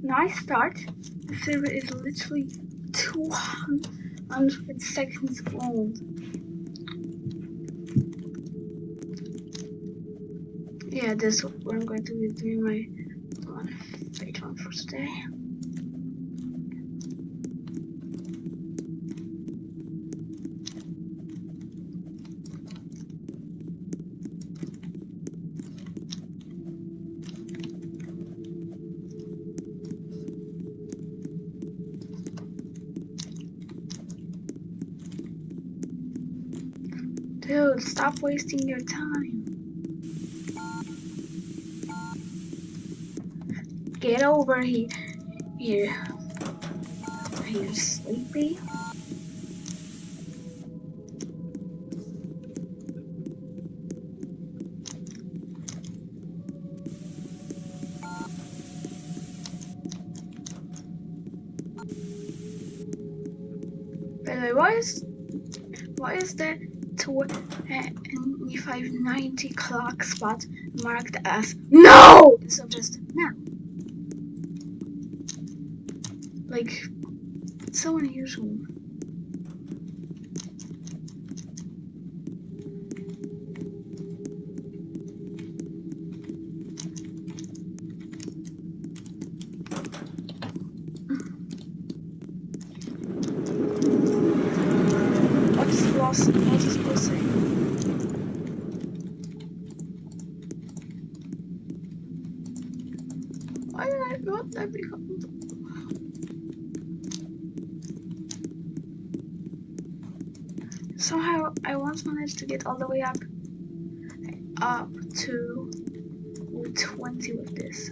Nice start. The server is literally 200 seconds old. Yeah, this is what I'm going to be doing my fate one for today. Dude, stop wasting your time. Get over here. Are you sleepy? By the way, why is the 2590 clock spot marked as no instead of just now? Like, so unusual. What's supposed to say? Why did I not that become? Somehow I once managed to get all the way up to 20 with this.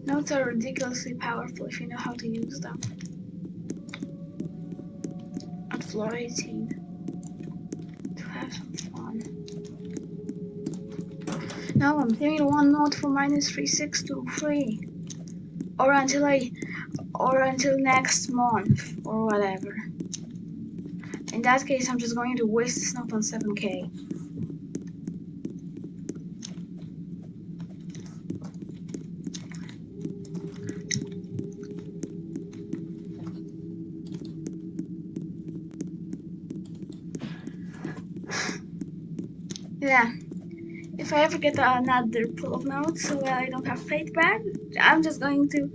Notes are ridiculously powerful if you know how to use them. At floor 18. To have some fun. Now I'm hearing one note for -3623. Or until next month or whatever. In that case I'm just going to waste this note on 7k. Yeah. If I ever get another pull of notes where I don't have fate back, I'm just going to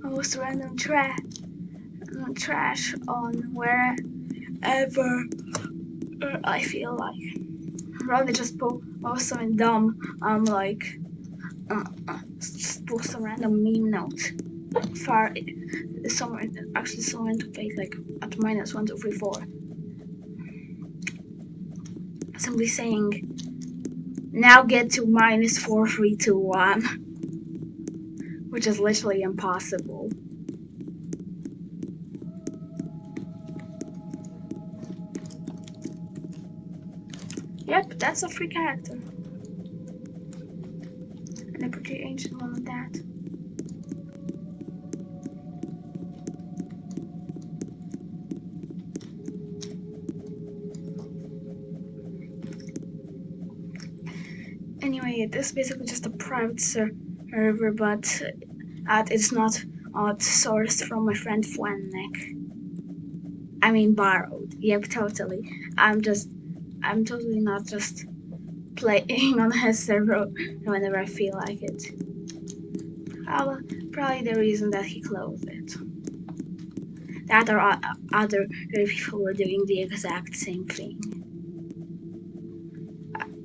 post random trash on wherever I feel like. Rather just post something dumb. Like just post some random meme note. Somewhere into fate, like at -1234. Simply saying, now get to -4321, which is literally impossible. Yep, that's a free character. And a pretty ancient one at that. Anyway, this is basically just a private server, but it's not sourced from my friend Fwennek. I mean borrowed. Yep, totally. I'm totally not just playing on his server whenever I feel like it. Probably the reason that he closed it. That or other people were doing the exact same thing.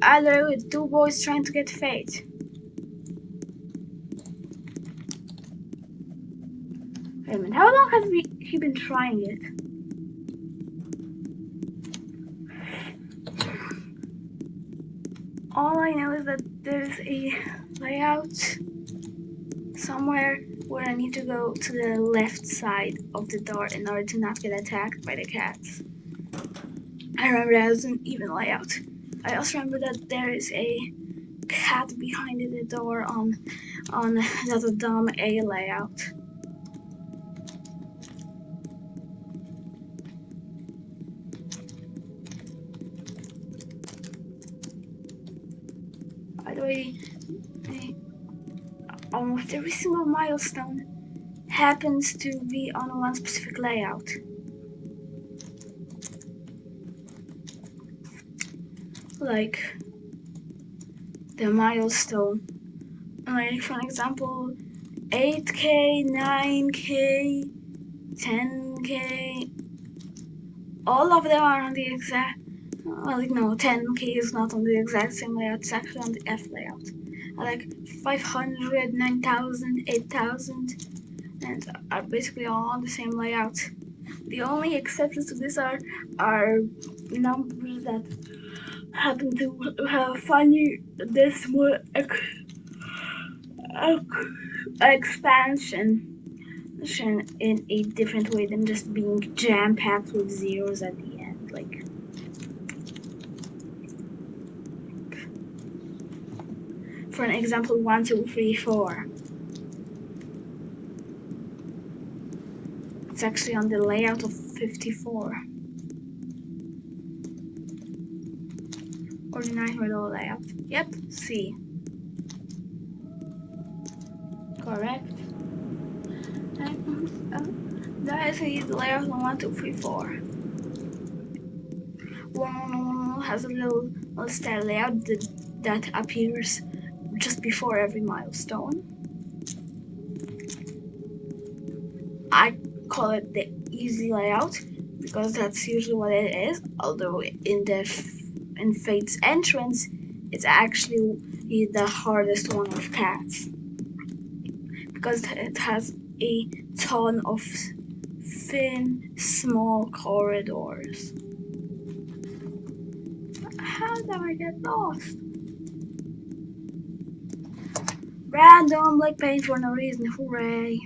Either with two boys trying to get fate. Wait a minute, how long has he been trying it? All I know is that there's a layout somewhere where I need to go to the left side of the door in order to not get attacked by the cats. I remember that was an even layout. I also remember that there is a cat behind the door on that dumb A layout. By the way, almost every single milestone happens to be on one specific layout. Like the milestone. Like for example, 8K, 9K, 10K. All of them are on the exact. Well, no, 10K is not on the exact same layout. It's actually on the F layout. Like 500, 9,000, 8,000, and are basically all on the same layout. The only exceptions to this are numbers that happen to have funny decimal expansion in a different way than just being jam-packed with zeros at the end. Like, for an example, 1, 2, 3, 4. It's actually on the layout of 54. Or the 9 layout. Yep, C. Correct. That is the layout of 1, 2, 3, 4. 1 has a little style layout that appears just before every milestone. I call it the easy layout because that's usually what it is, although in Fate's entrance it's actually the hardest one of cats because it has a ton of thin, small corridors. How did I get lost? Random like pain for no reason, hooray.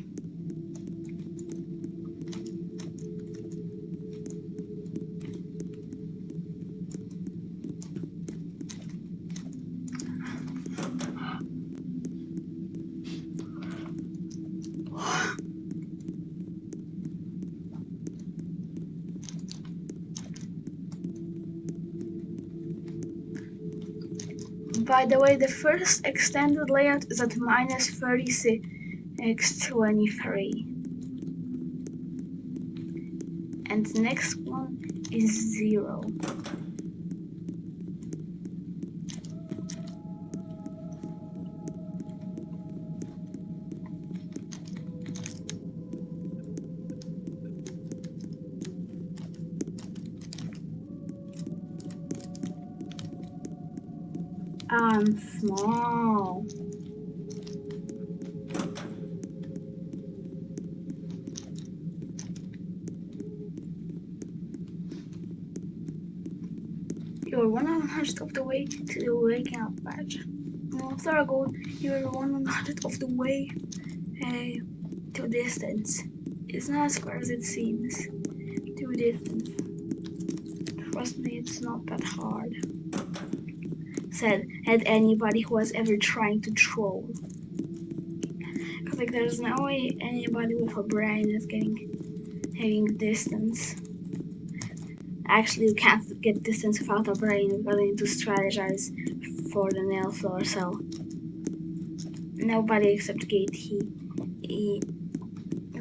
By the way, the first extended layout is at minus 3623. And the next one is 0. I'm small. You're 1/100th of the way to the waking up badge. Thorogold, you're 1/100th of the way to distance. It's not as far as it seems. To distance. Trust me, it's not that hard. Had anybody who was ever trying to troll. Cause like there's no way anybody with a brain is having distance. Actually, you can't get distance without a brain because you need to strategize for the nail floor, so nobody except Gate he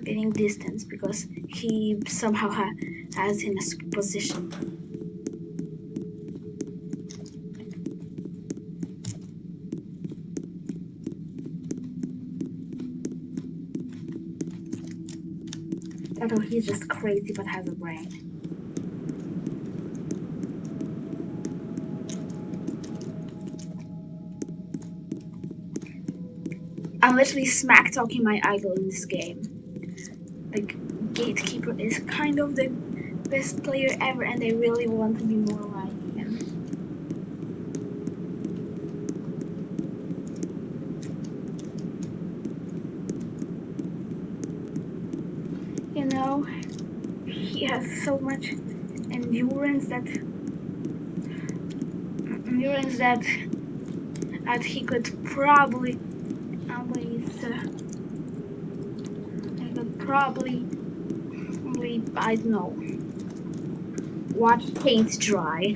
getting distance because he somehow has in a position. Although he's just crazy but has a brain. I'm literally smack talking my idol in this game. Like, Gatekeeper is kind of the best player ever and I really want to be more like him. You know, he has so much endurance that means that he could probably I don't know, watch paint dry.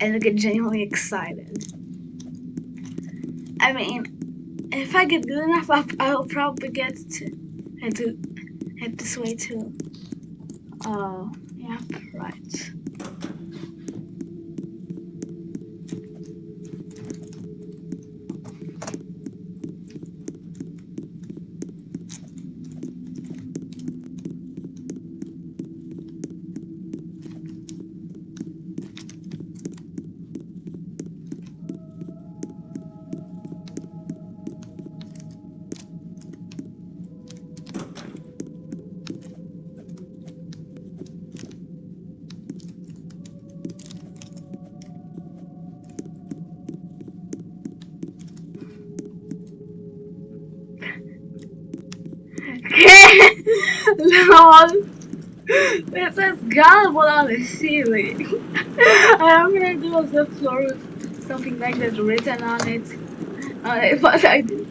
And I get genuinely excited. I mean, if I get good enough, I'll probably get to head this way too. Oh, yeah, right. Lol. It says gullible on the ceiling. I'm gonna do on the floor with something like that written on it. But I did.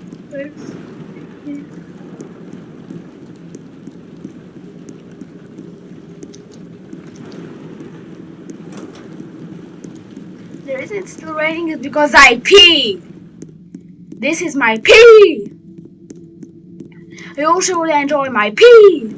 The reason it's still raining is because I peed. This is my pee. You should enjoy my pee.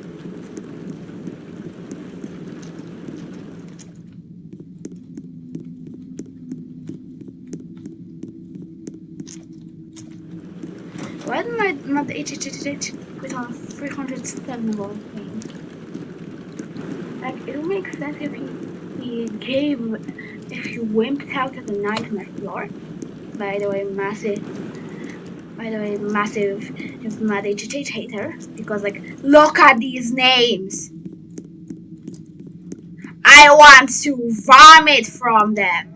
Why did my HHHH put on 307 of all things? Like, it would make sense if he wimped out at the nightmare floor. By the way, massive if mad HHH hater. Because, like, look at these names. I want to vomit from them.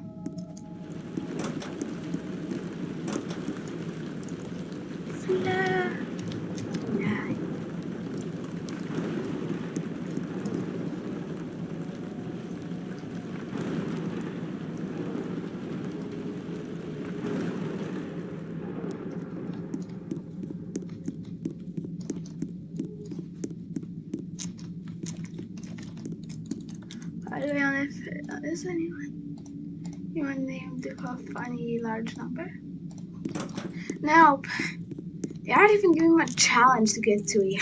To be honest, is anyone named a funny large number? Nope. They aren't even giving me a challenge to get to a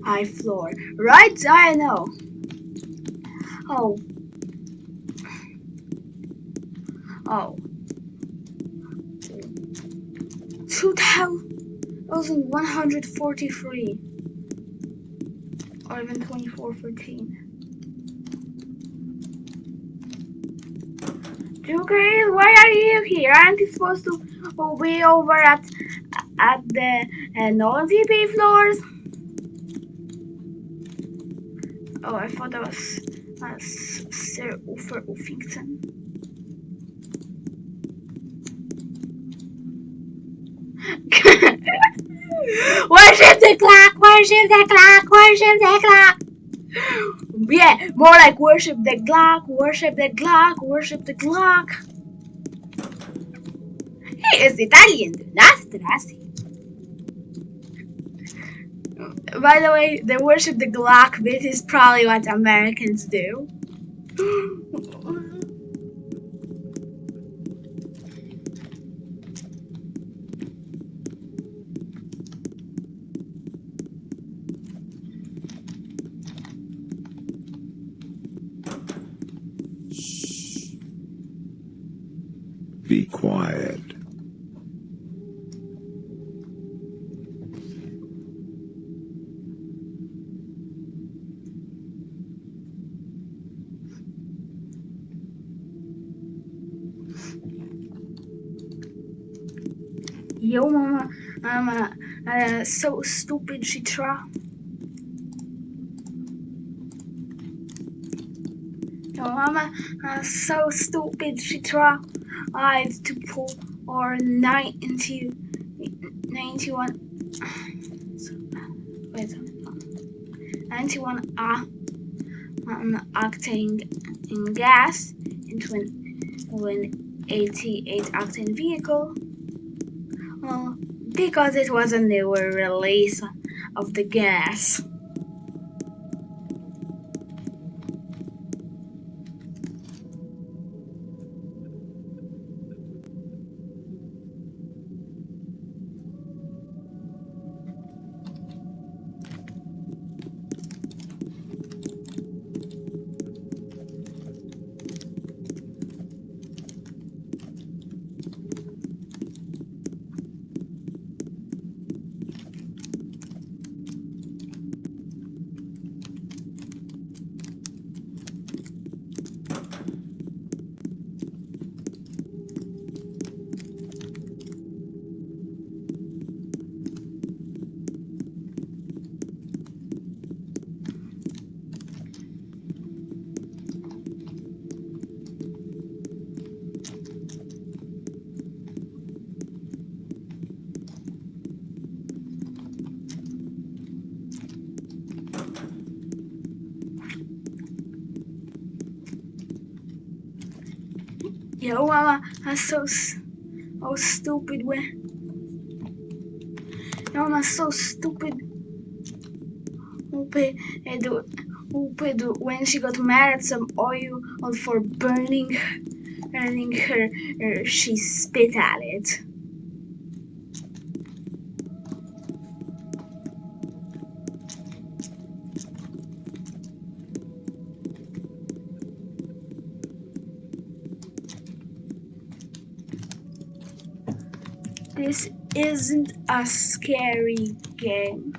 high floor. Right? I know. Oh. 2,143. Or even 2414. Jukers, why are you here? Aren't you supposed to be over at the non-TP floors? Oh, I thought that was Sir Ufer Uffington. Worship the clock! Worship the clock! Worship the clock! Yeah, more like worship the clock! Worship the clock! Worship the clock! He is Italian, nasty. By the way, the worship the Glock bit is probably what Americans do. Be quiet. Yo, mama, I'm so stupid, she tried. Yo, mama, so stupid, she tried to pull or 91 Wait, 91 octane in gas into an 88 octane vehicle. Well, because it was a newer release of the gas. Yo, I'm so stupid when. No, I'm so stupid. Stupid when she got mad at some oil for burning her, she spit at it. This isn't a scary game.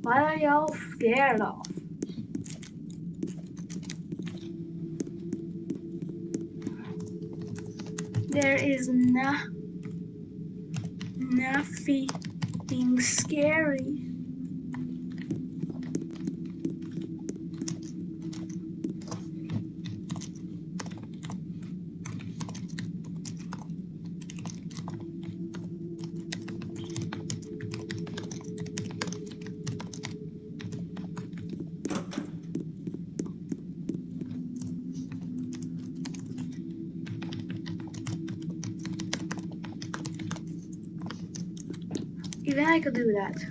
What are y'all scared of? There is nothing scary. Even I could do that.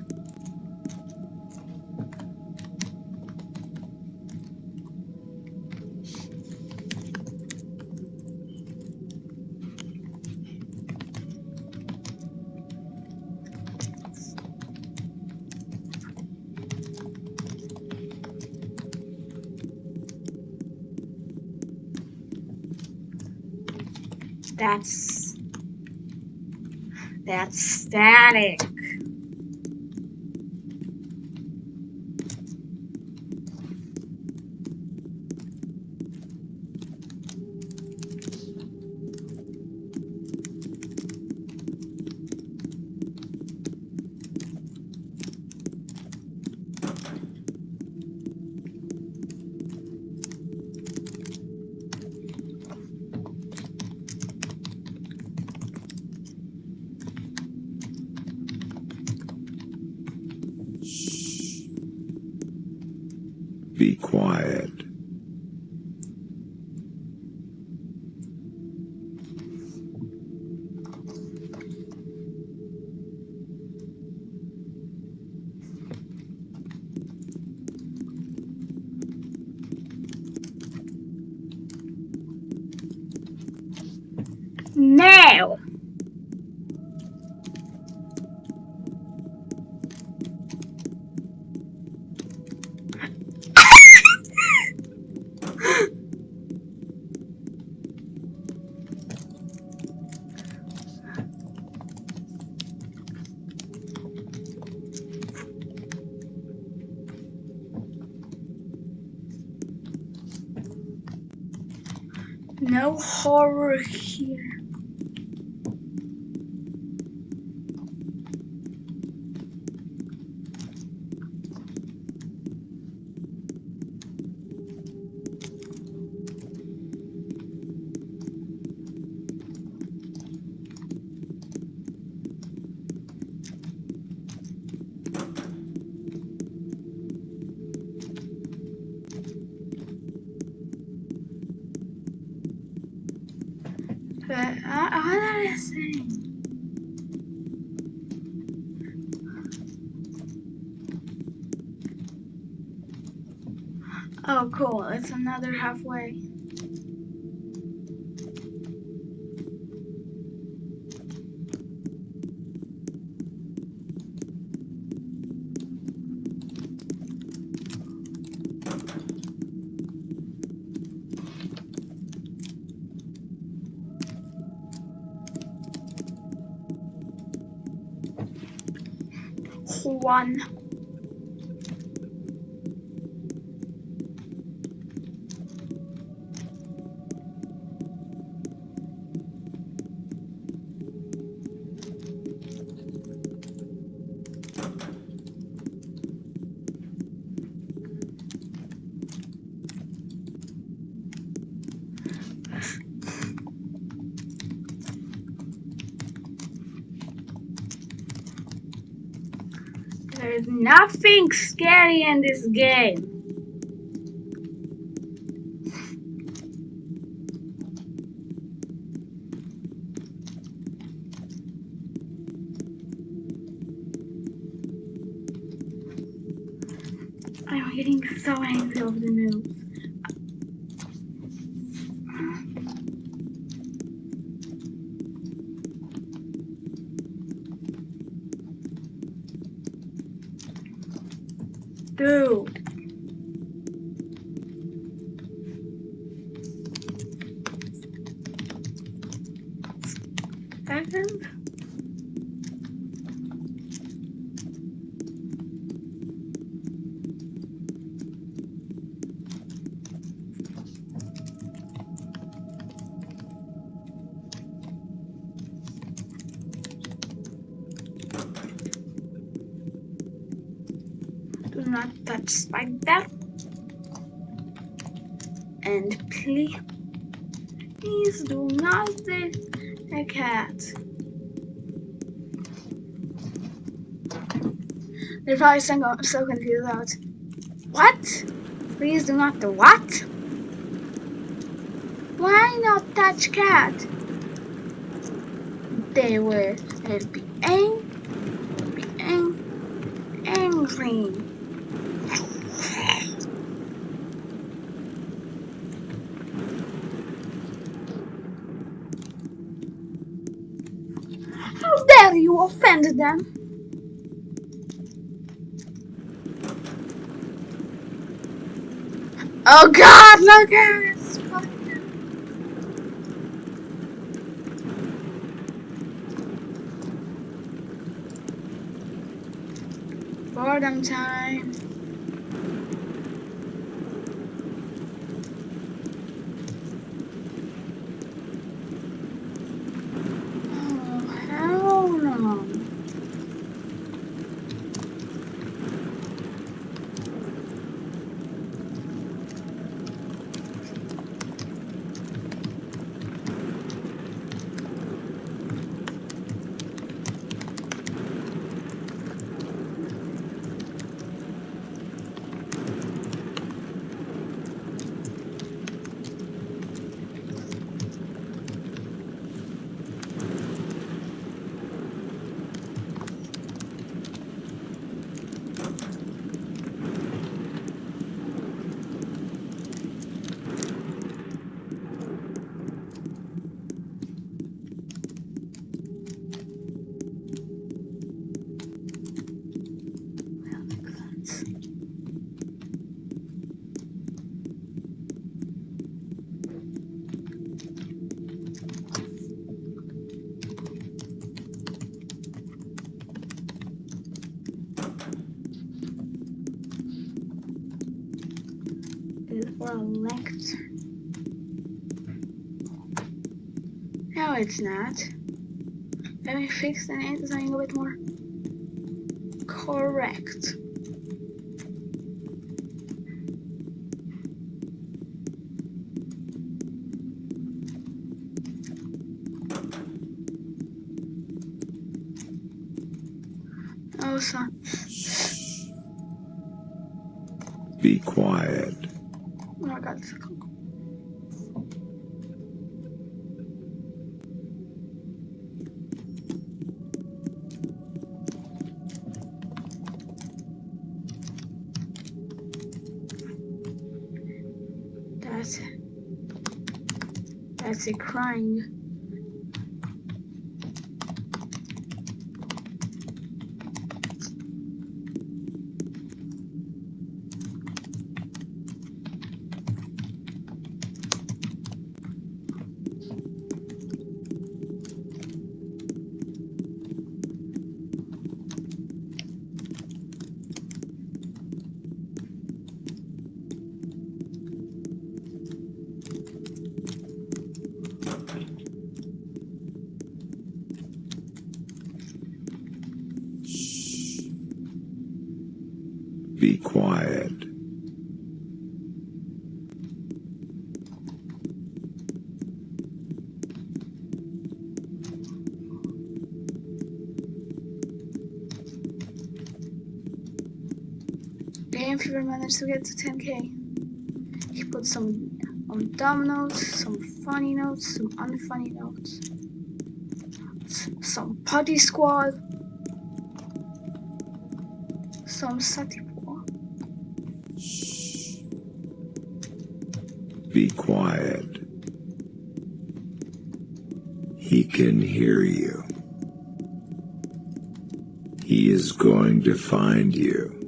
That's static. Be quiet. Now! No horror here. What are I saying? Oh, cool. It's another halfway. One. There's nothing scary in this game. I'm getting so angry over the news. Dude. Second? Do not touch Spider. And please do not hit the cat. They're probably so confused about what? Please do not do what? Why not touch cat? They will be angry. How dare you offend them? Oh God, look at this spider. Boredom time. Oh, hell no. Is for a lecture. No, it's not. Let me fix and add something a bit more correct. Also, Be quiet. oh my god, it's cool. That's it crying. Be quiet. Game Fever managed to get to 10k. He put some dumb notes, some funny notes, some unfunny notes, some Putty Squad, some Satipo. Be quiet. He can hear you. He is going to find you.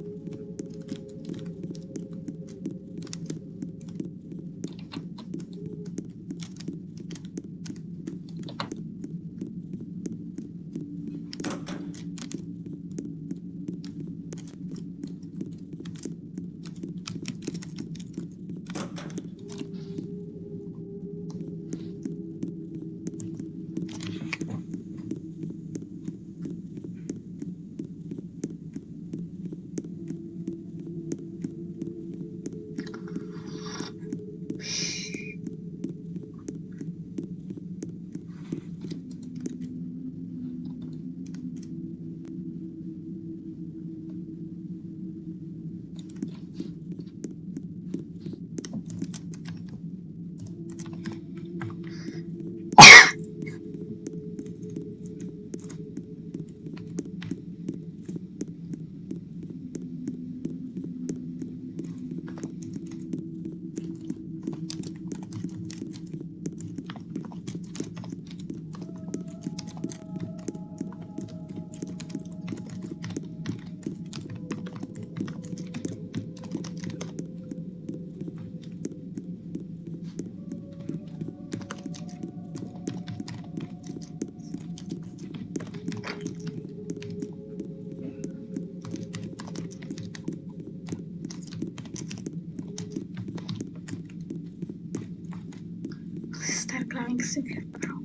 Start climbing secret, bro.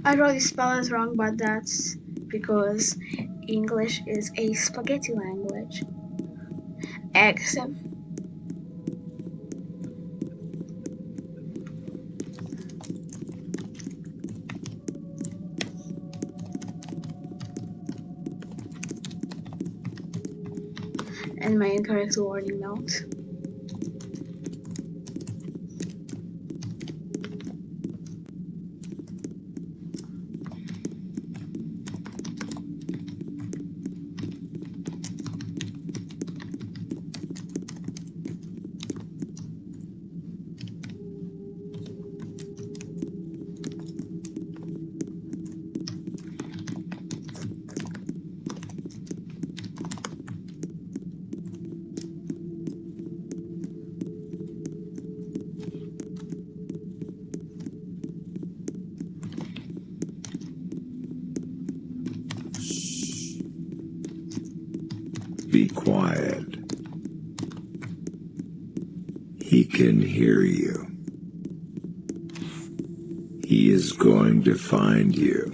I wrote these spells wrong, but that's because English is a spaghetti language. Except and my incorrect warning note. Be quiet. He can hear you. He is going to find you.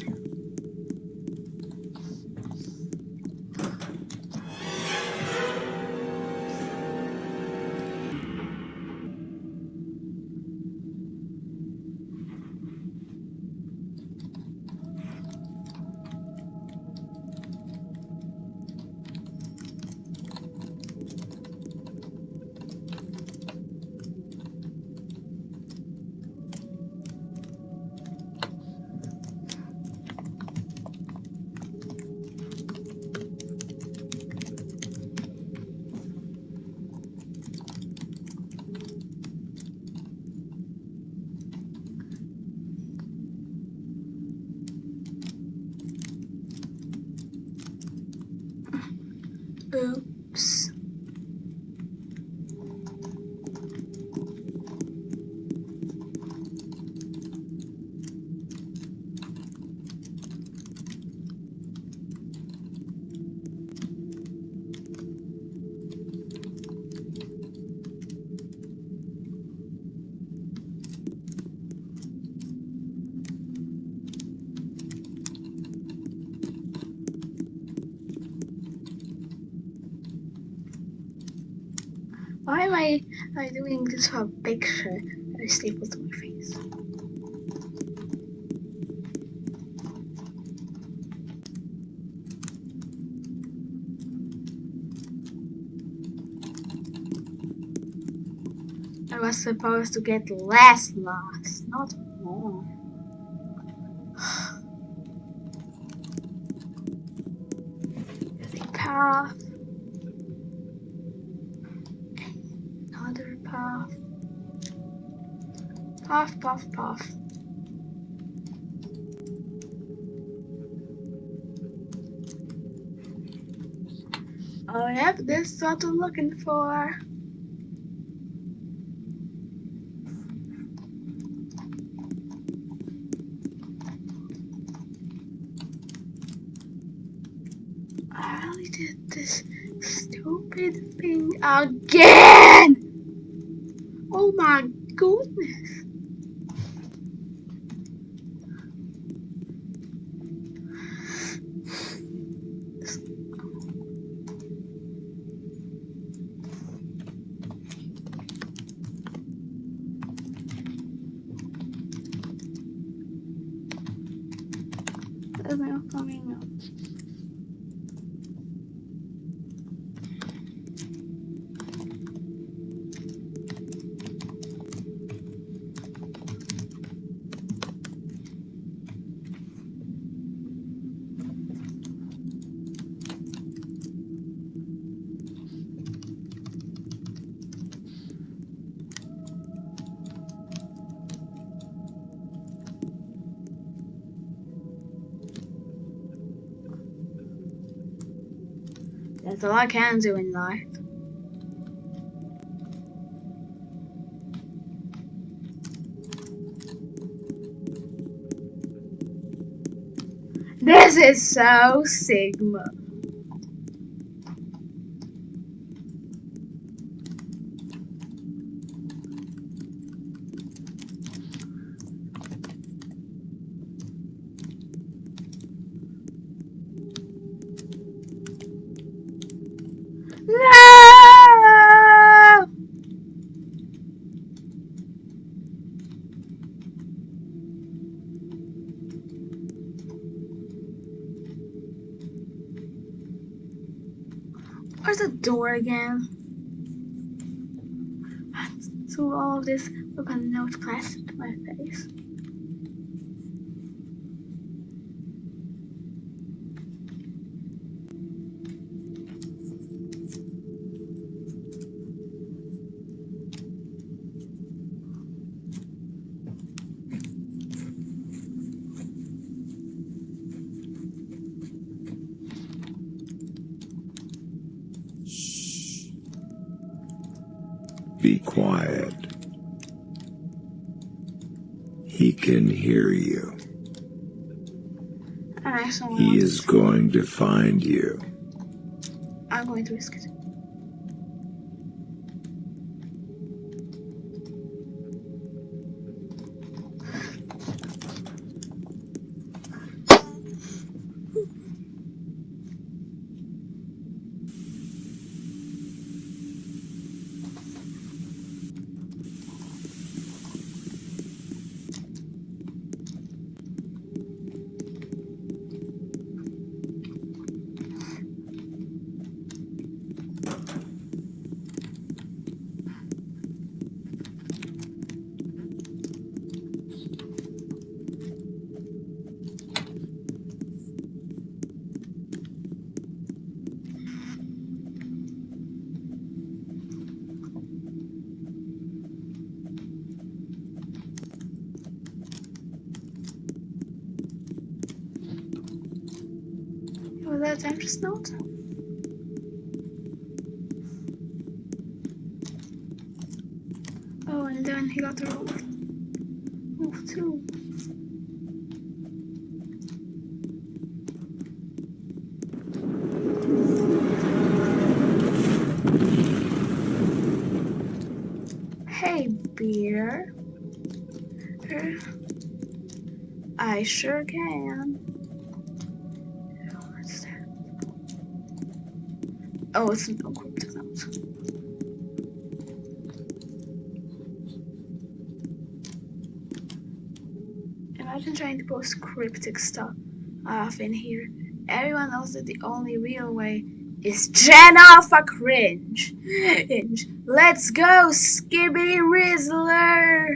Oops. Why am I doing this for a picture I stapled to my face? I was supposed to get less lost, not more. The path. Another path. Path, path, path. Oh yep, this is what I'm looking for. I really did this stupid thing again! Oh my goodness. There's no coming up. That's all I can do in life. This is so Sigma. No! Where's the door again? So all of this look on note plastered to my face. Be quiet. He can hear you. And I saw He is going to find you. I'm going to risk it. Was that Tempest note? Oh, and then he got the move too. Hey, beer. I sure can. What's that? Oh, it's no cryptic note. Imagine trying to post cryptic stuff in here. Everyone knows that the only real way is Gen Alpha Cringe. Let's go, Skibby Rizzler!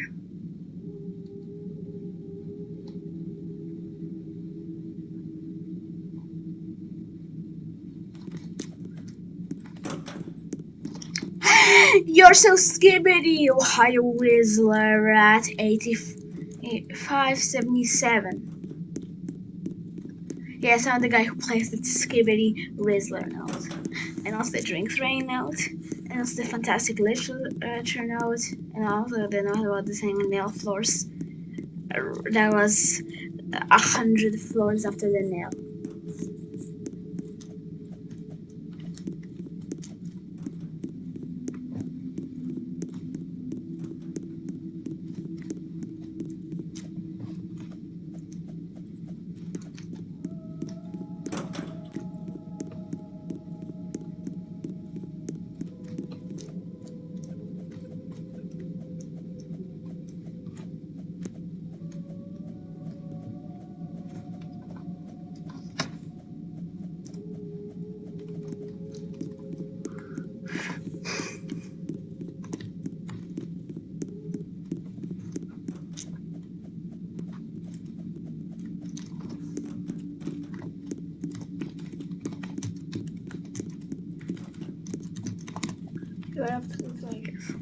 You're so skibbity, Ohio Rizzler at 8577. Yes, I'm the guy who plays the Skibbity Rizzler note. And also the Drink Train note. And also the Fantastic Literature note. And also the note about the singing nail floors. That was 100 floors after the nail. Do I have to do it, I guess?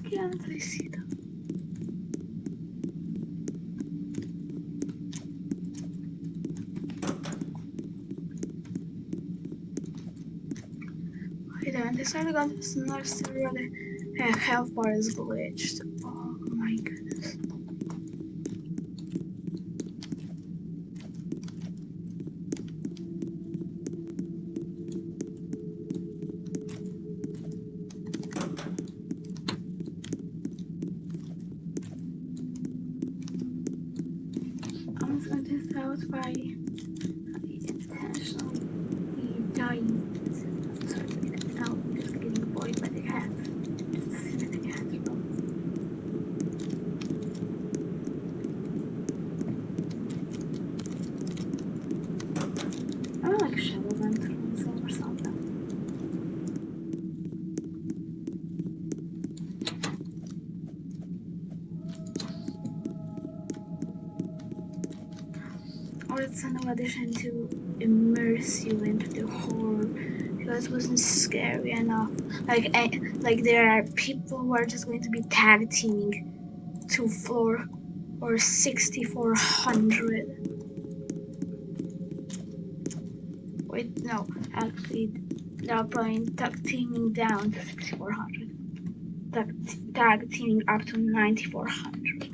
can't I see them? Wait a minute, I swear to God, this is another server where the health bar is glitched. Oh my goodness. I'm just going to start by intentionally dying. Now I'm just getting avoided by the cat. Just see the cat from. I don't like Shadow Lantern or something. Or it's a new addition to immerse you into the horror because it wasn't scary enough. Like there are people who are just going to be tag teaming to floor or 6400. Wait, no, actually, they're probably tag teaming down to 6400. Tag teaming up to 9400.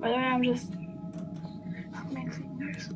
By the way, I'm just my fingers.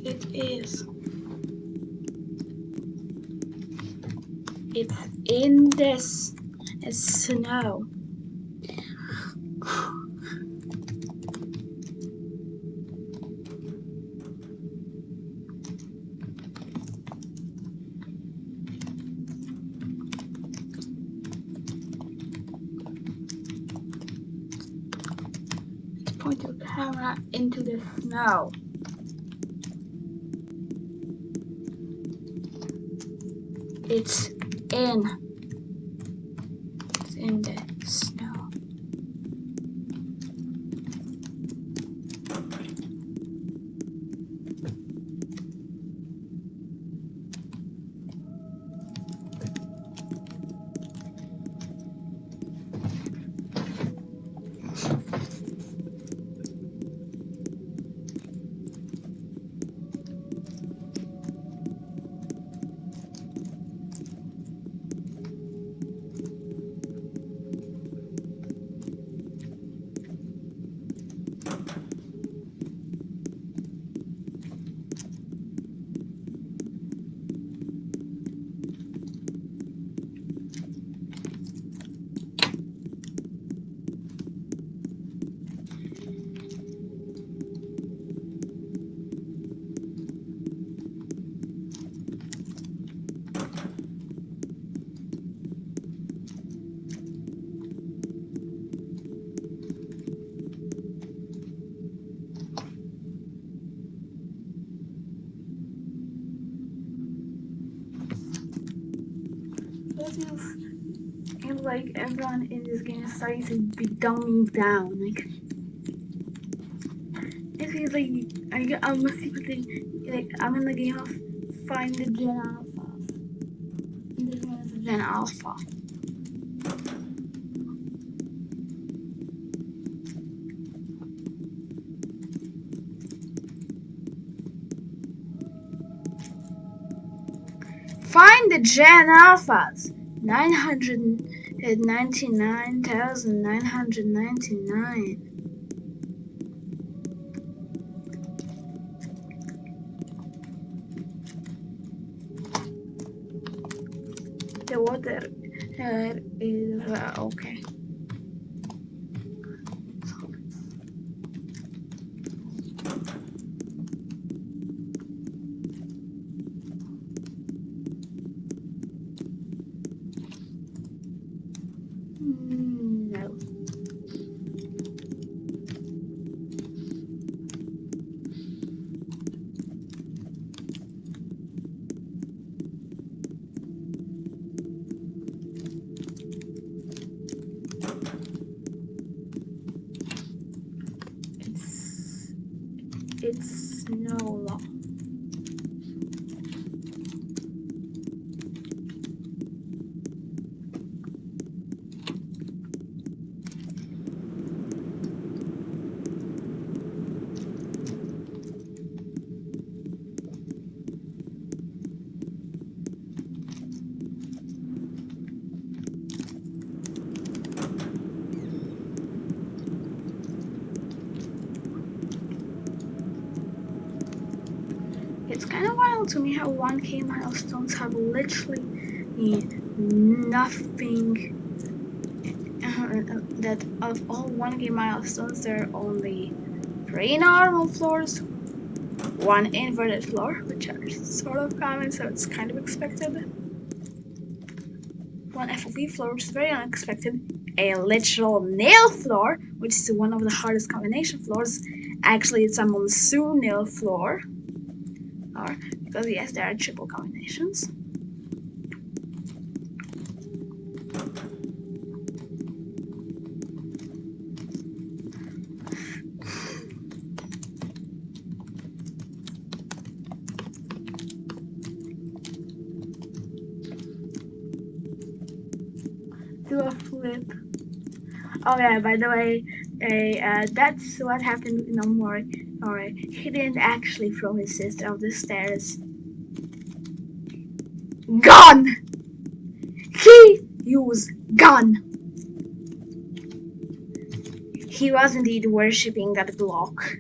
It is. It's in this. It's snow. Point your camera into the snow. It's in. It's in the snow. If you've And like everyone in this game is starting to be dumbing down. Like it feels like I'm secretly like I'm in the game of find the Gen Alpha. And this one is the Gen Alpha. Find the Gen Alphas. 999,999. The water is okay. No. It's no law. It's kind of wild to me how 1K milestones have literally nothing. That of all 1K milestones, there are only 3 normal floors, 1 inverted floor, which are sort of common, so it's kind of expected. 1 FOV floor, which is very unexpected. A literal nail floor, which is one of the hardest combination floors. Actually, it's a monsoon nail floor. Or because yes, there are triple combinations. Do a flip. Oh yeah, by the way, that's what happened in Omori. Alright, he didn't actually throw his sister off the stairs. Gun! He used gun! He was indeed worshipping that block.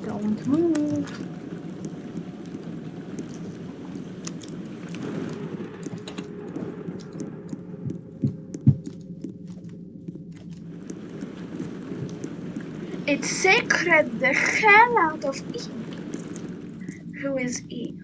Don't move. It's sacred the hell out of E. Who is E?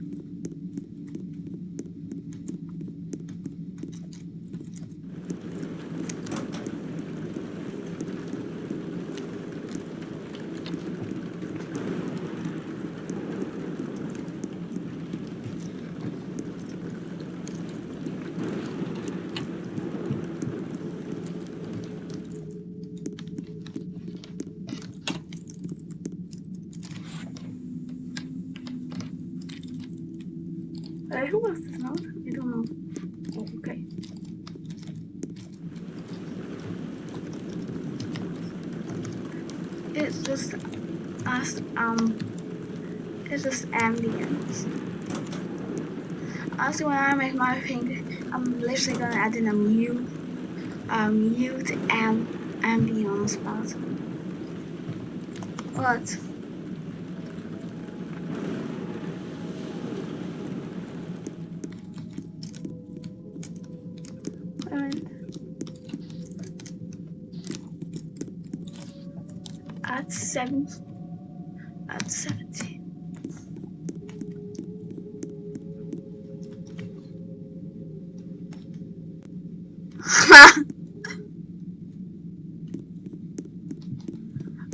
Who was this note? I don't know. Oh, okay. It's just us, it's just ambience. Honestly, when I make my thing, I'm literally gonna add in a mute ambience part. What? At 7. at 17.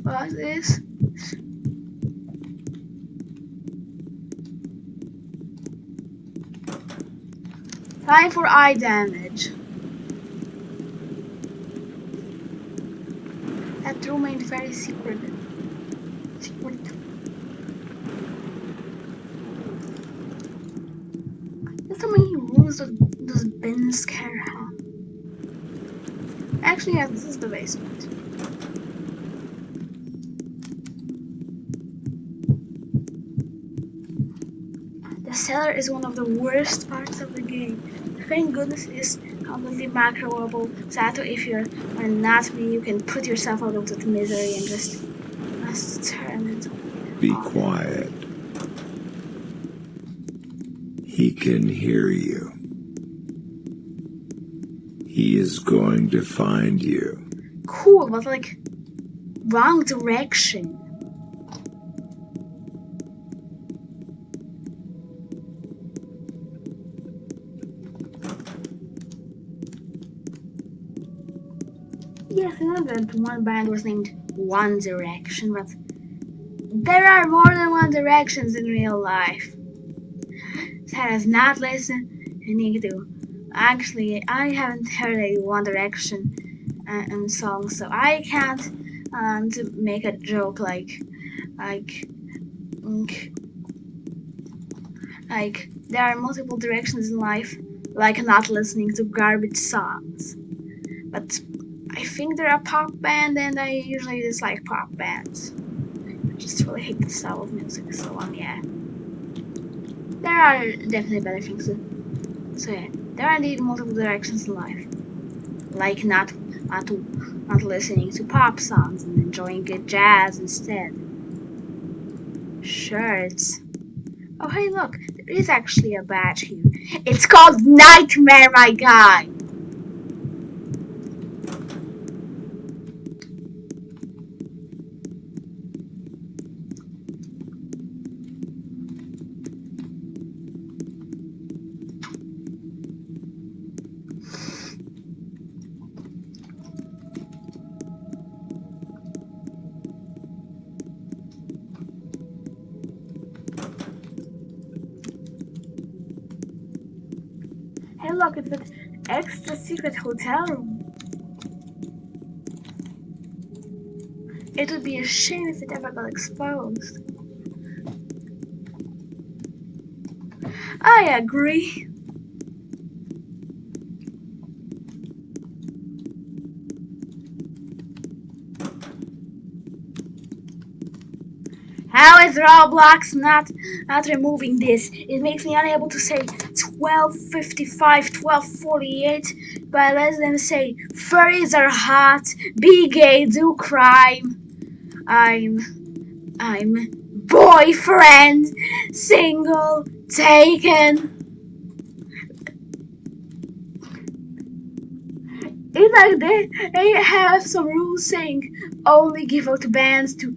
What's this? Time for eye damage. That remained very secret. There's so many rules does Ben Scare have. Actually, yeah, this is the basement. The cellar is one of the worst parts of the game. Thank goodness it is completely macroable, so that if you're not me, you can put yourself out of that misery and just turn it Be off. quiet. He can hear you. He is going to find you. Cool, but like, wrong direction. Yes, I know that one band was named One Direction, but there are more than one directions in real life. That is not listening to. Actually, I haven't heard a One Direction song, so I can't to make a joke like there are multiple directions in life, like not listening to garbage songs. But I think they're a pop band, and I usually dislike pop bands. I just really hate the style of music, so yeah. There are definitely better things so yeah, there are indeed multiple directions in life. Like not listening to pop songs and enjoying good jazz instead. Sure, it's... Oh hey look, there is actually a badge here. It's called Nightmare, my guy! Hey look, it's that extra secret hotel room. It would be a shame if it ever got exposed. I agree. How is Roblox not removing this? It makes me unable to say 12:55, 12:48, but let them say furries are hot, be gay, do crime. I'm boyfriend, single, taken. It's like they have some rules saying only give out bans to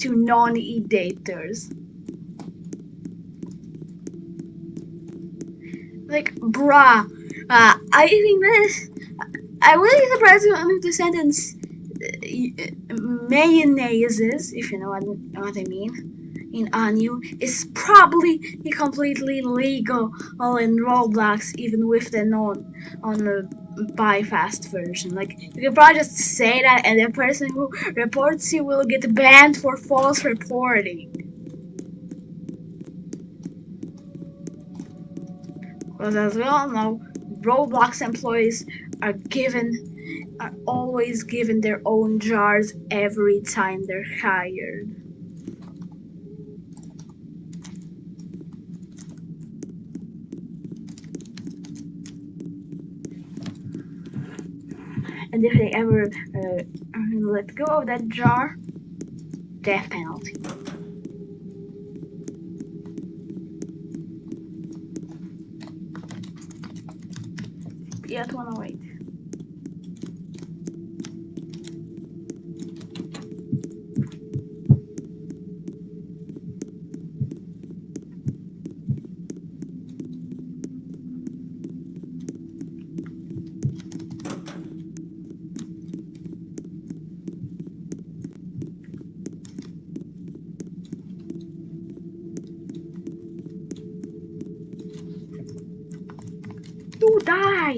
non-e-daters. Like, bruh, I think this. I wouldn't be surprised if the sentence mayonnaises, if you know what I mean, in Anu, is probably completely legal in Roblox, even with the buy fast version. Like, you can probably just say that, and the person who reports you will get banned for false reporting. Because as we all know, Roblox employees are always given their own jars every time they're hired. And if they ever let go of that jar, death penalty. Yet 108. Why?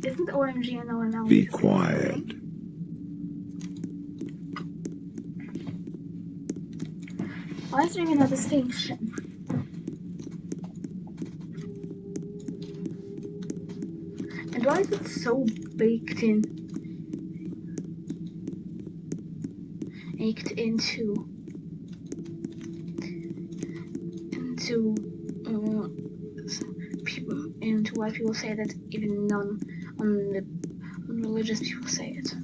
Isn't OMG and OML? Be quiet. Why is there even a distinction? And why is it so baked into people, into why people say that even non-religious people say it.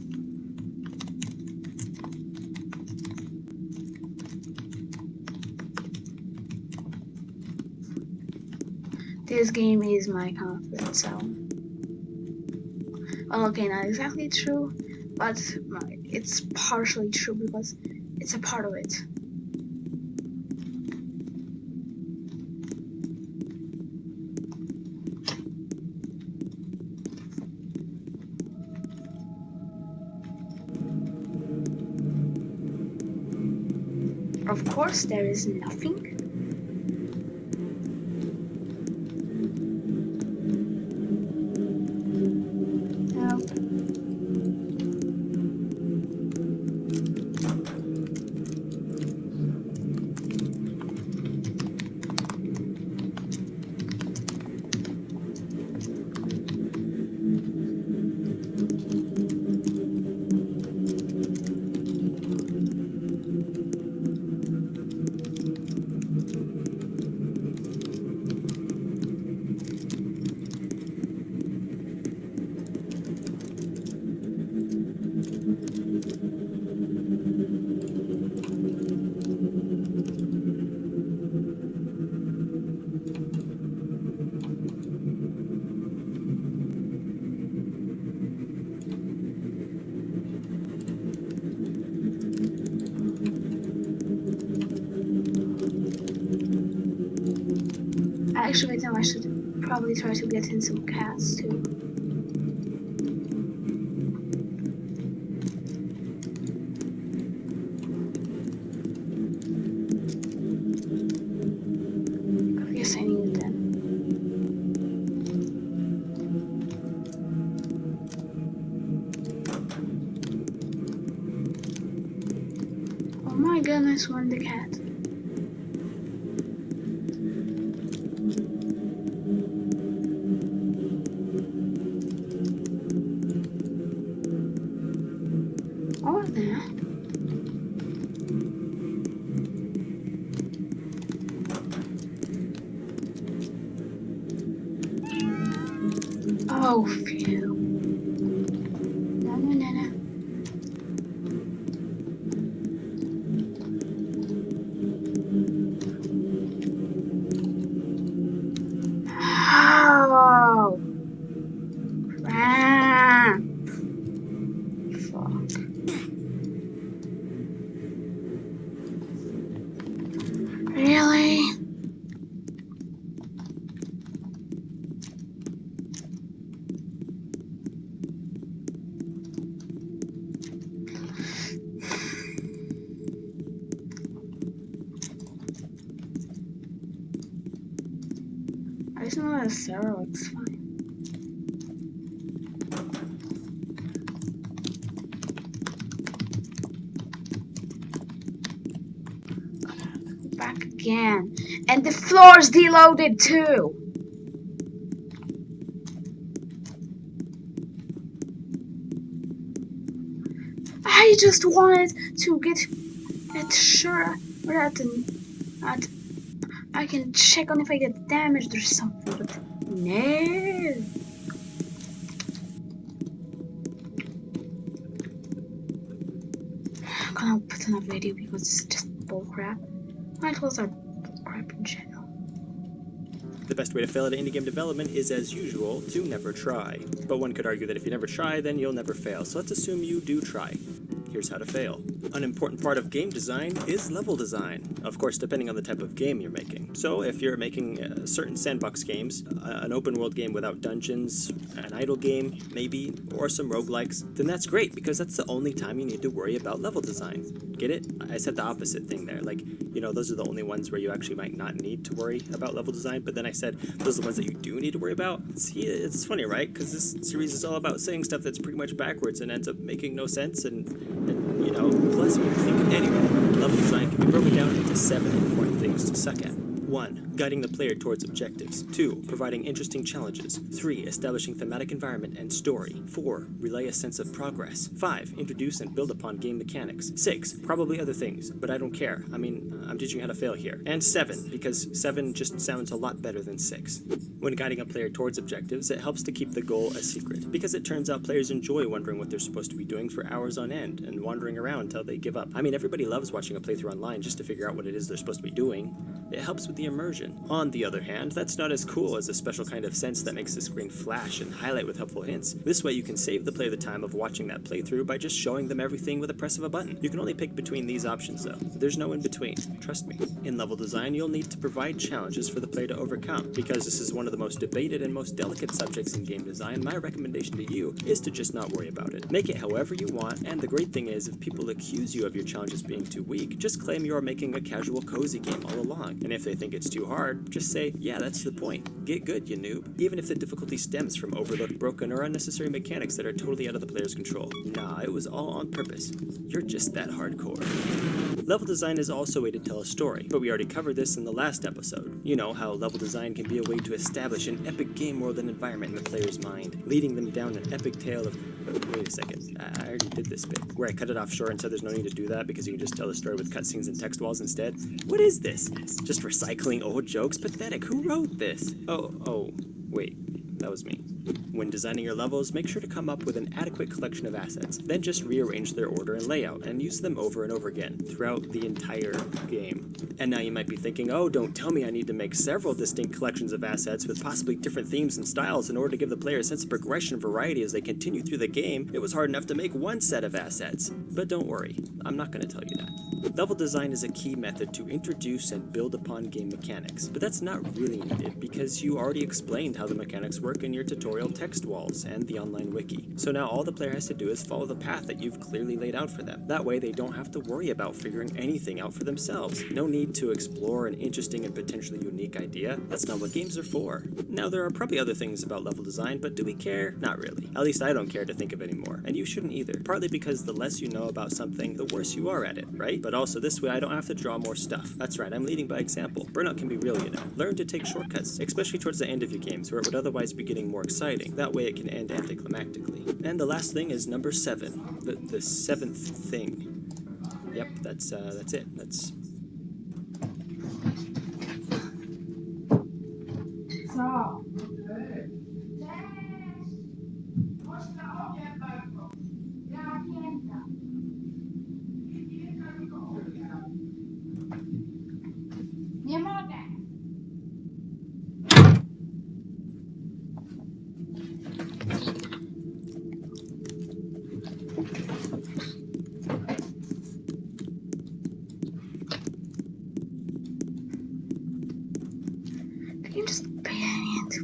This game is my comfort zone. Well, okay, not exactly true, but it's partially true because it's a part of it. Of course, there is nothing. Actually, right now I should probably try to get in some cats too. I guess I need it then. Oh my goodness, one the cat. Oh, there. Oh, phew. No. Oh, crap. Fuck. Really? I just know that Sarah looks fine. Back again. And the floor's deloaded too. I just wanted to get sure that I can check on if I get damaged or something, but no. I'm gonna put on a video because it's just bullcrap. Might as well are bullcrap in general. The best way to fail at indie game development is, as usual, to never try. But one could argue that if you never try, then you'll never fail. So let's assume you do try. Here's how to fail. An important part of game design is level design, of course depending on the type of game you're making. So if you're making certain sandbox games, an open world game without dungeons, an idle game, maybe, or some roguelikes, then that's great because that's the only time you need to worry about level design. Get it? I said the opposite thing there. Like, you know, those are the only ones where you actually might not need to worry about level design, but then I said those are the ones that you do need to worry about. See, it's funny, right? Because this series is all about saying stuff that's pretty much backwards and ends up making no sense and you know, plus when you think anyway, level design can be broken down into 7 important things to suck at. 1. Guiding the player towards objectives. 2. Providing interesting challenges. 3. Establishing thematic environment and story. 4. Relay a sense of progress. 5. Introduce and build upon game mechanics. 6. Probably other things, but I don't care. I mean, I'm teaching how to fail here. And 7, because 7 just sounds a lot better than 6. When guiding a player towards objectives, it helps to keep the goal a secret, because it turns out players enjoy wondering what they're supposed to be doing for hours on end, and wandering around until they give up. I mean, everybody loves watching a playthrough online just to figure out what it is they're supposed to be doing. It helps with the immersion. On the other hand, that's not as cool as a special kind of sense that makes the screen flash and highlight with helpful hints. This way you can save the player the time of watching that playthrough by just showing them everything with a press of a button. You can only pick between these options though. There's no in between, trust me. In level design, you'll need to provide challenges for the player to overcome. Because this is one of the most debated and most delicate subjects in game design, my recommendation to you is to just not worry about it. Make it however you want, and the great thing is, if people accuse you of your challenges being too weak, just claim you are making a casual cozy game all along. And if they think it's too hard, just say, yeah, that's the point. Get good, you noob. Even if the difficulty stems from overlooked, broken, or unnecessary mechanics that are totally out of the player's control. Nah, it was all on purpose. You're just that hardcore. Level design is also a way to tell a story, but we already covered this in the last episode. You know how level design can be a way to establish an epic game world and environment in the player's mind, leading them down an epic tale of... Wait a second, I already did this bit, where I cut it off short and said there's no need to do that because you can just tell the story with cutscenes and text walls instead. What is this? Just recycling old jokes? Pathetic. Who wrote this? Oh, wait, that was me. When designing your levels, make sure to come up with an adequate collection of assets, then just rearrange their order and layout, and use them over and over again, throughout the entire game. And now you might be thinking, oh, don't tell me I need to make several distinct collections of assets with possibly different themes and styles in order to give the player a sense of progression and variety as they continue through the game. It was hard enough to make one set of assets. But don't worry, I'm not going to tell you that. Level design is a key method to introduce and build upon game mechanics, but that's not really needed because you already explained how the mechanics work in your tutorial text walls and the online wiki. So now all the player has to do is follow the path that you've clearly laid out for them. That way they don't have to worry about figuring anything out for themselves. No need to explore an interesting and potentially unique idea. That's not what games are for. Now there are probably other things about level design, but do we care? Not really. At least I don't care to think of anymore, and you shouldn't either. Partly because the less you know about something, the worse you are at it, right? But also this way I don't have to draw more stuff. That's right, I'm leading by example. Burnout can be real, you know. Learn to take shortcuts, especially towards the end of your games where it would otherwise be getting more exciting. That way it can end anticlimactically. And the last thing is number 7. The seventh thing. Yep, that's it. That's... So... Nie mogę! Can you just ban into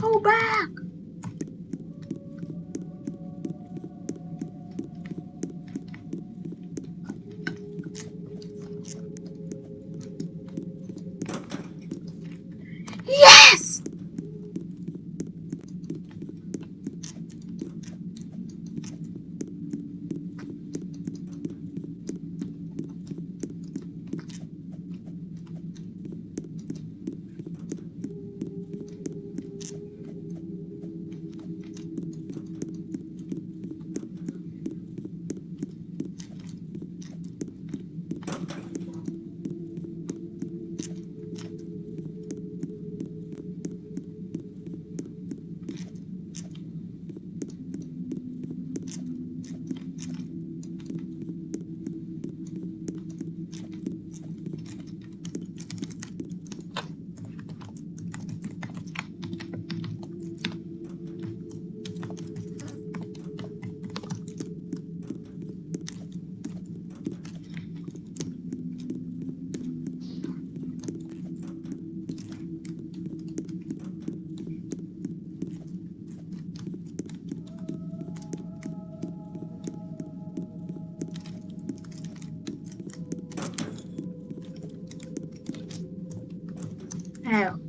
Go back! Yes! Hell.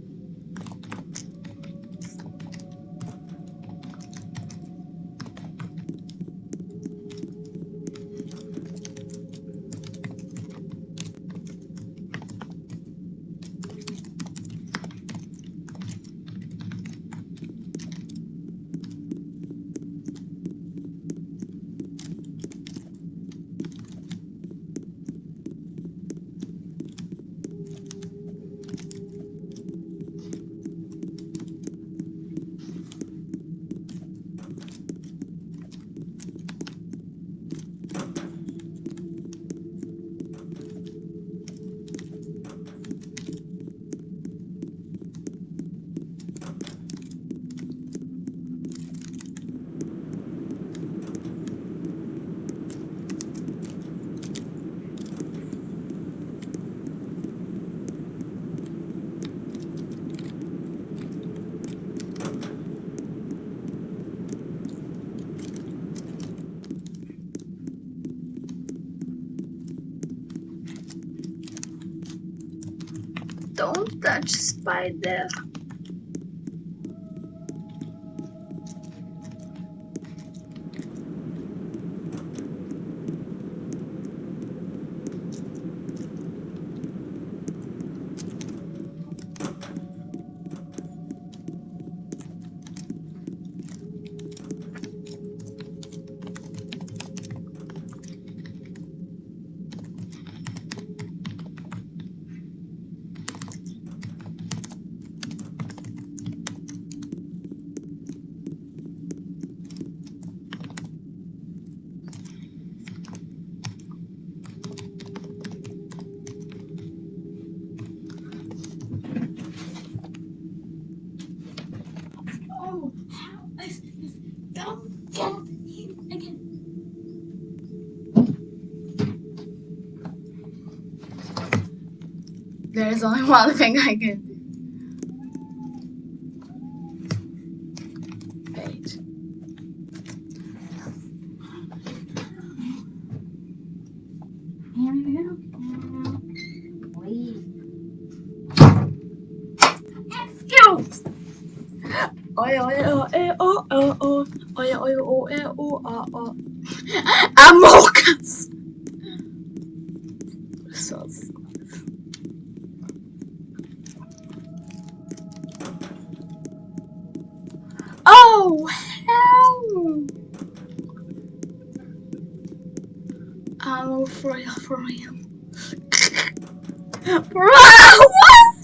Don't touch spider. Oh, how is this? Don't get him again. There is only one thing I can do. Wait. Excuse! Amokas! So. Oh, hell! For real. For real, what?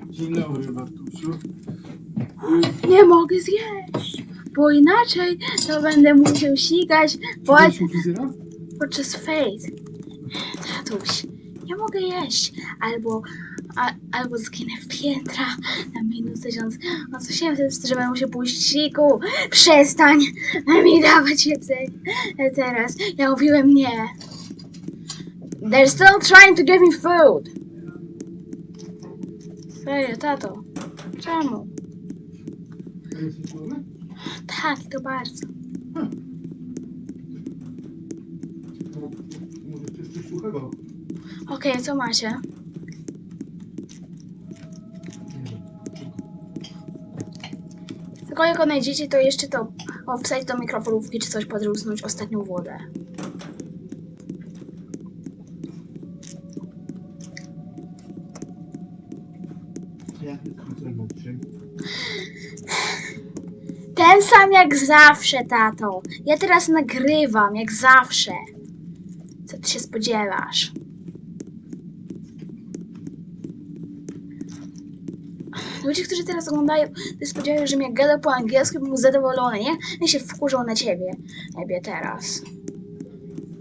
Dzień dobry, Bartusiu. Nie mogę zjeść, bo inaczej to będę musiał sikać podczas Fate. Tatuś, nie mogę jeść, albo zginę w piętra na minus 1800, że będę musiał pójść siku. Przestań mi dawać jedzenie teraz. Ja mówiłem nie. They're still trying to give me food. Serio, tato. Czemu? Jesteś głodny? Tak, to bardzo. Może chcesz coś suchego? Okej, co macie? Nie wiem. Tylko jak odnajdziecie, to jeszcze to wsadź do mikrofalówki czy coś podrusnąć ostatnią wodę. Jak jest koncerną dzisiaj? Ten sam jak zawsze, tato. Ja teraz nagrywam, jak zawsze. Co ty się spodziewasz? Ludzie, którzy teraz oglądają, to spodziewają, że jak gada po angielsku, był zadowolony, nie? Ja się wkurzą na ciebie teraz.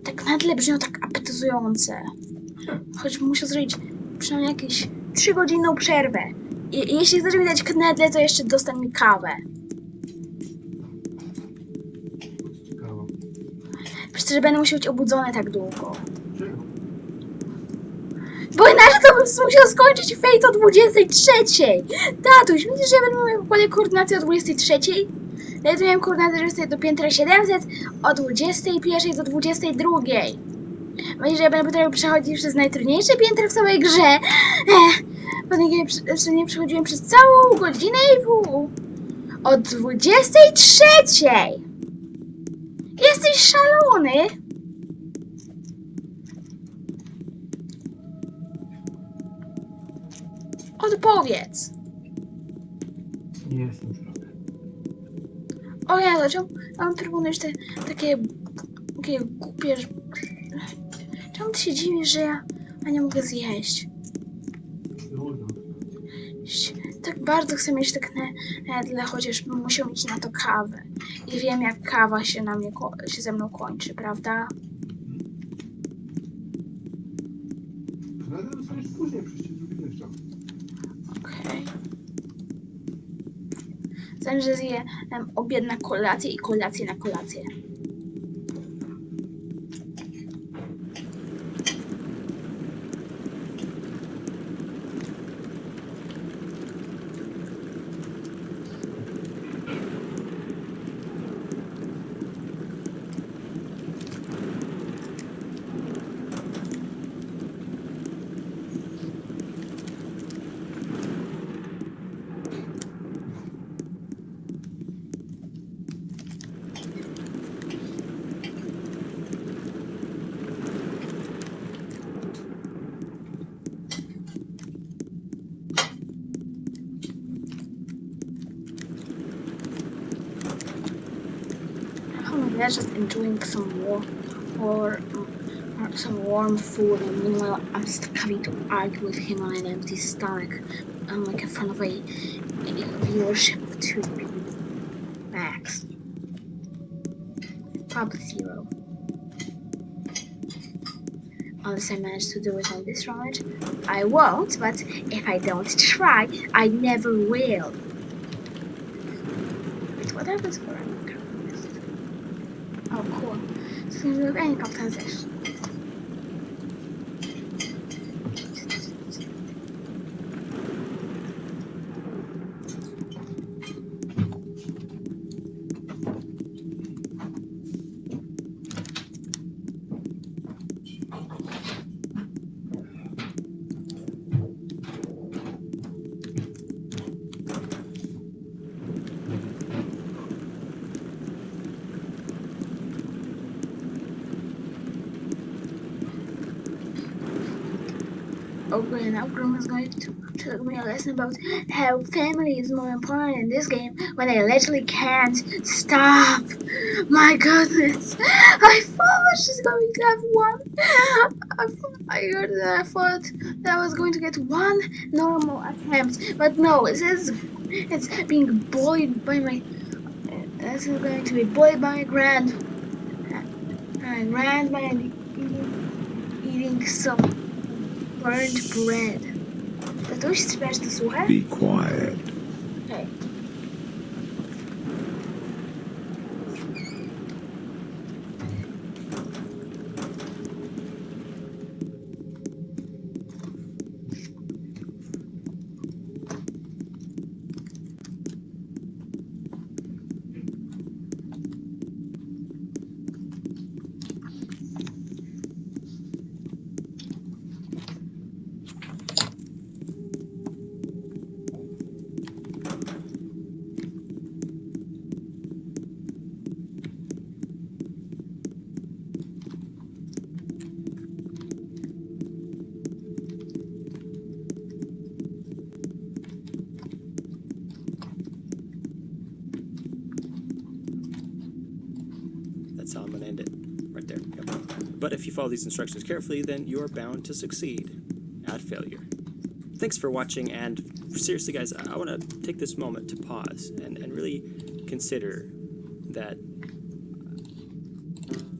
Tak nagle brzmią tak apetyzujące. Choć musiał zrobić przynajmniej jakieś 3-godzinną przerwę. Jeśli chcesz widać knedle, to jeszcze dostań mi kawę. Ciekawe. Przecież będę musiał być obudzony tak długo. Czego? Bo inaczej to bym musiał skończyć Fate o 23. Tatuś, widzisz, że ja będę miał układzie koordynacji o 23? Ja tu miałem koordynację, żeby stać do piętra 700, o 21 do 22. Myślisz, że ja będę potrafił przechodzić przez najtrudniejsze piętra w całej grze? Bo nie przechodziłem przez całą godzinę i pół. O 23. Jesteś szalony? Odpowiedz. Nie jestem szalony. O ja, czemu proponujesz takie głupie... Czemu ty się dziwisz, że ja nie mogę zjeść? Trudno. Tak bardzo chcę mieć te knedle, chociaż bym musiał mieć na to kawę. I wiem, jak kawa się ze mną kończy, prawda? Radę dostaniesz później, przecież drugi jeszcze. Okej. Zanim, że zjem obiad na kolację i kolację na kolację. They're just enjoying some some warm food, and meanwhile I'm still having to argue with him on an empty stomach. I'm like in front of a viewership of 2 people max. Probably 0. Unless I manage to do it on this round. I won't, but if I don't try, I never will. Wait, what happens for I'm Oh, cool. So you have any contest. Okay, now Grum is going to tell me a lesson about how family is more important in this game when I literally can't stop. My goodness, I thought she's going to have one. I thought that I was going to get one normal attempt, but no, it's being bullied by my. This is going to be bullied by my grandma eating some burnt bread. Tatuś, chcesz to słuchać? Be quiet. Hej. That's how I'm going to end it. Right there. Yep. But if you follow these instructions carefully, then you're bound to succeed at failure. Thanks for watching, and seriously, guys, I want to take this moment to pause and really consider that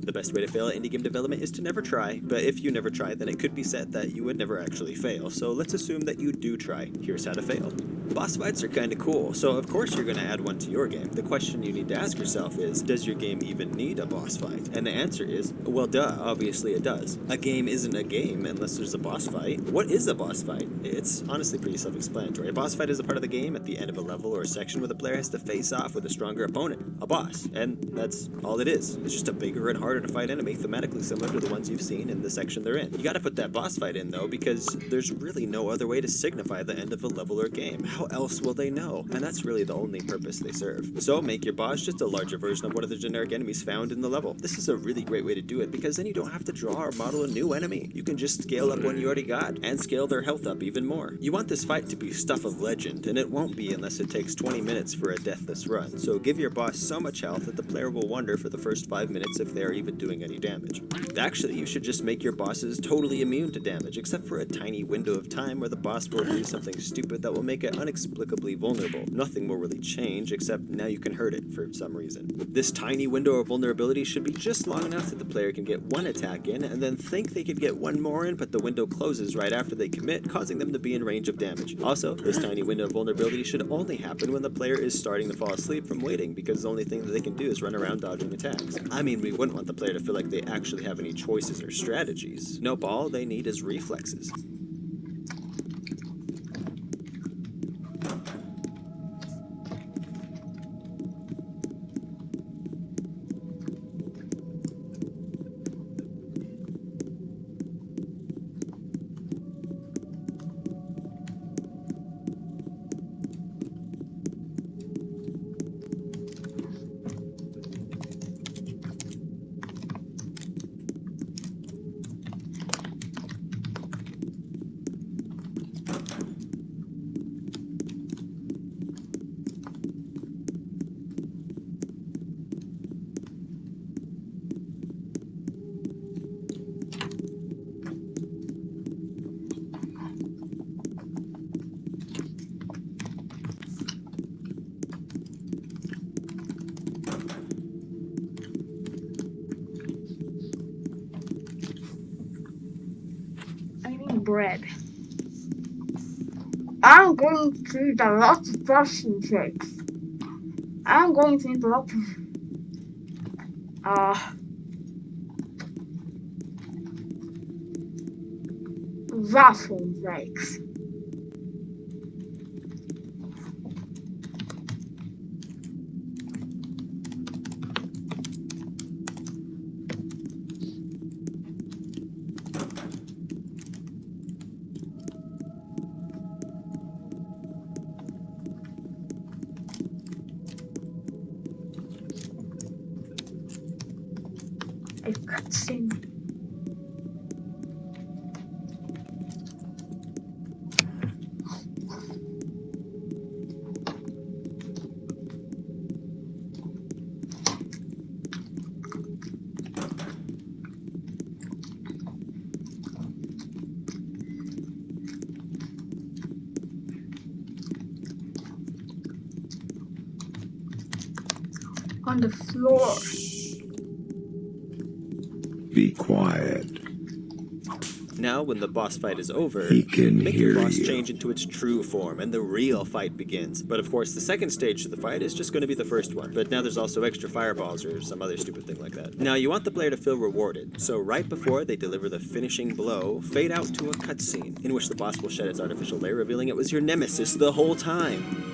the best way to fail at indie game development is to never try, but if you never try, then it could be said that you would never actually fail. So let's assume that you do try. Here's how to fail. Boss fights are kinda cool, so of course you're gonna add one to your game. The question you need to ask yourself is, does your game even need a boss fight? And the answer is, well duh, obviously it does. A game isn't a game unless there's a boss fight. What is a boss fight? It's honestly pretty self-explanatory. A boss fight is a part of the game at the end of a level or a section where the player has to face off with a stronger opponent, a boss, and that's all it is. It's just a bigger and harder to fight enemy, thematically similar to the ones you've seen in the section they're in. You gotta put that boss fight in though, because there's really no other way to signify the end of a level or game. How else will they know? And that's really the only purpose they serve. So make your boss just a larger version of one of the generic enemies found in the level. This is a really great way to do it because then you don't have to draw or model a new enemy. You can just scale up one you already got and scale their health up even more. You want this fight to be stuff of legend, and it won't be unless it takes 20 minutes for a deathless run. So give your boss so much health that the player will wonder for the first 5 minutes if they're even doing any damage. Actually, you should just make your bosses totally immune to damage, except for a tiny window of time where the boss will do something stupid that will make it inexplicably vulnerable. Nothing will really change, except now you can hurt it for some reason. This tiny window of vulnerability should be just long enough that the player can get one attack in, and then think they could get one more in, but the window closes right after they commit, causing them to be in range of damage. Also, this tiny window of vulnerability should only happen when the player is starting to fall asleep from waiting, because the only thing that they can do is run around dodging attacks. I mean, we wouldn't want the player to feel like they actually have any choices or strategies. Nope, all they need is reflexes. Bread. I'm going to need a lot of brushing tricks. I'm going to need a lot of waffle breaks. A cutscene. On the floor. Be quiet. Now, when the boss fight is over, He can make your hear boss you. change into its true form, and the real fight begins. But of course, the second stage to the fight is just going to be the first one. But now there's also extra fireballs or some other stupid thing like that. Now, you want the player to feel rewarded, so right before they deliver the finishing blow, fade out to a cutscene, in which the boss will shed its artificial lair, revealing it was your nemesis the whole time.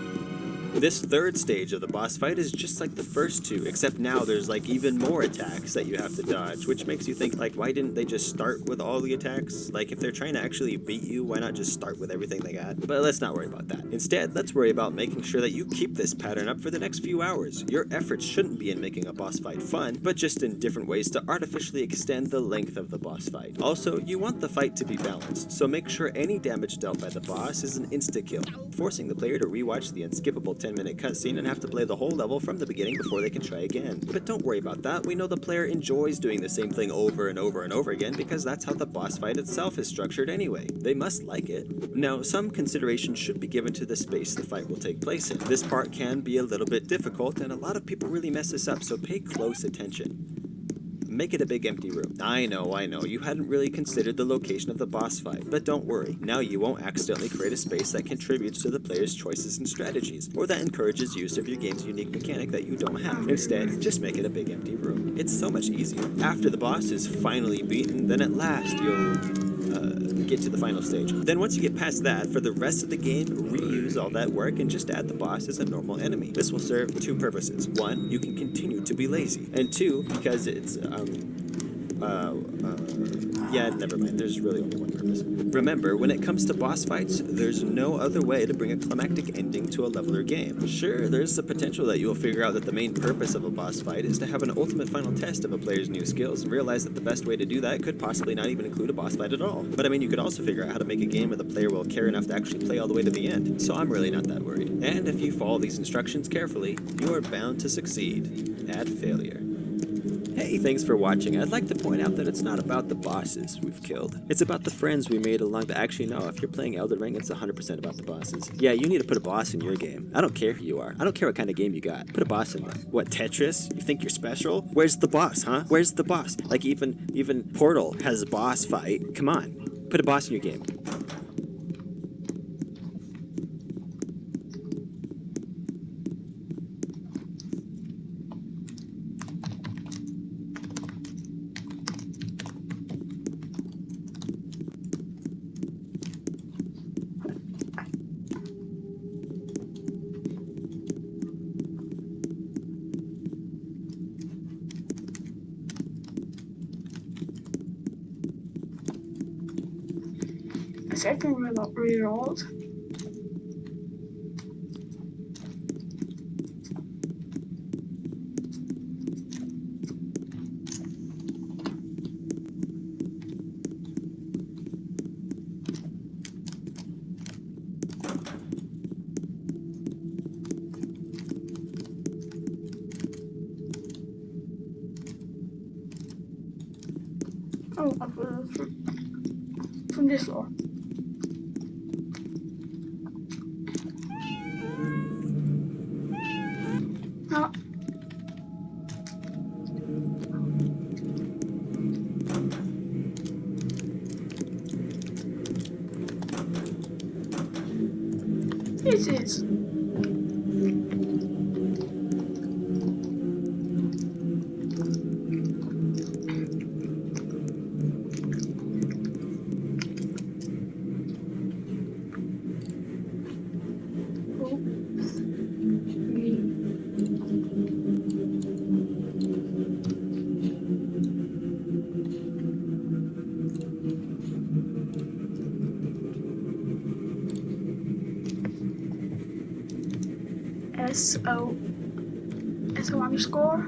This third stage of the boss fight is just like the first two, except now there's like even more attacks that you have to dodge, which makes you think like, why didn't they just start with all the attacks? Like, if they're trying to actually beat you, why not just start with everything they got? But let's not worry about that. Instead, let's worry about making sure that you keep this pattern up for the next few hours. Your efforts shouldn't be in making a boss fight fun, but just in different ways to artificially extend the length of the boss fight. Also, you want the fight to be balanced, so make sure any damage dealt by the boss is an insta-kill, forcing the player to rewatch the unskippable 10-minute cutscene and have to play the whole level from the beginning before they can try again. But don't worry about that, we know the player enjoys doing the same thing over and over and over again because that's how the boss fight itself is structured anyway. They must like it. Now, some consideration should be given to the space the fight will take place in. This part can be a little bit difficult and a lot of people really mess this up, so pay close attention. make it a big empty room. I know, you hadn't really considered the location of the boss fight, but don't worry, now you won't accidentally create a space that contributes to the player's choices and strategies, or that encourages use of your game's unique mechanic that you don't have. Instead, just make it a big empty room. It's so much easier. After the boss is finally beaten, then at last you'll get to the final stage. Then once you get past that, for the rest of the game, reuse all that work and just add the boss as a normal enemy. This will serve two purposes. One, you can continue to be lazy. And two, because it's, yeah, never mind. There's really only one purpose. Remember, when it comes to boss fights, there's no other way to bring a climactic ending to a leveler game. Sure, there's the potential that you'll figure out that the main purpose of a boss fight is to have an ultimate final test of a player's new skills and realize that the best way to do that could possibly not even include a boss fight at all. But I mean, you could also figure out how to make a game where the player will care enough to actually play all the way to the end. So I'm really not that worried. And if you follow these instructions carefully, you are bound to succeed at failure. Hey, thanks for watching. I'd like to point out that it's not about the bosses we've killed. It's about the friends we made along the... Actually, no, if you're playing Elden Ring, it's 100% about the bosses. Yeah, you need to put a boss in your game. I don't care who you are. I don't care what kind of game you got. Put a boss in there. What, Tetris? You think you're special? Where's the boss, huh? Where's the boss? Like, even Portal has a boss fight. Come on. Put a boss in your game. A second rerolled. Oh, I put it from this floor. Oh. This is. SO underscore.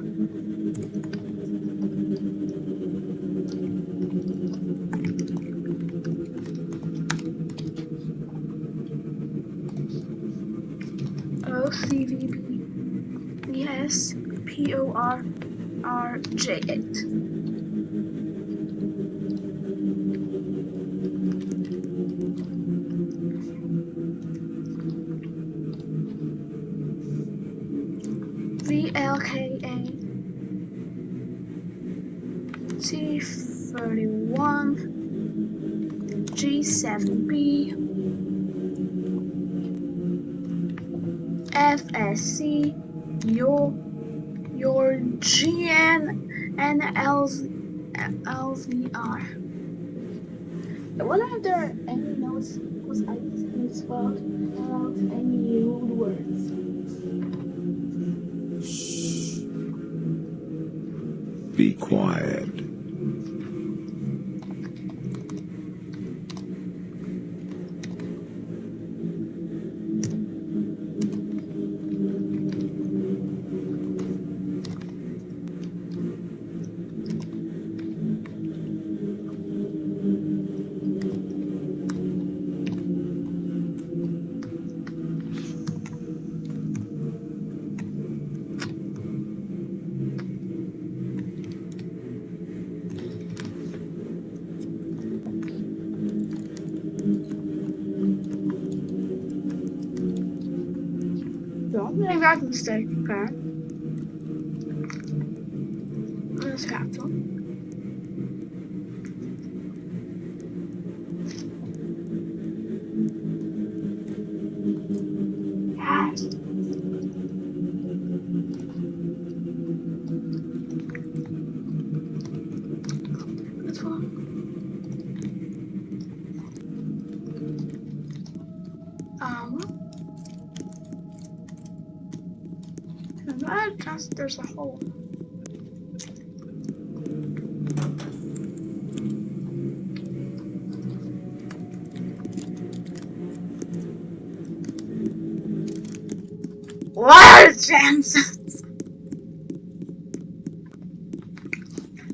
OCVBSPORRJ8. VLKA T31 G7B FSC your GN and LVR. I wonder if there are any notes, because I didn't spell out any rude words. Be quiet. Don't make that mistake, okay? Let's have to. Just there's a hole. What are the chances?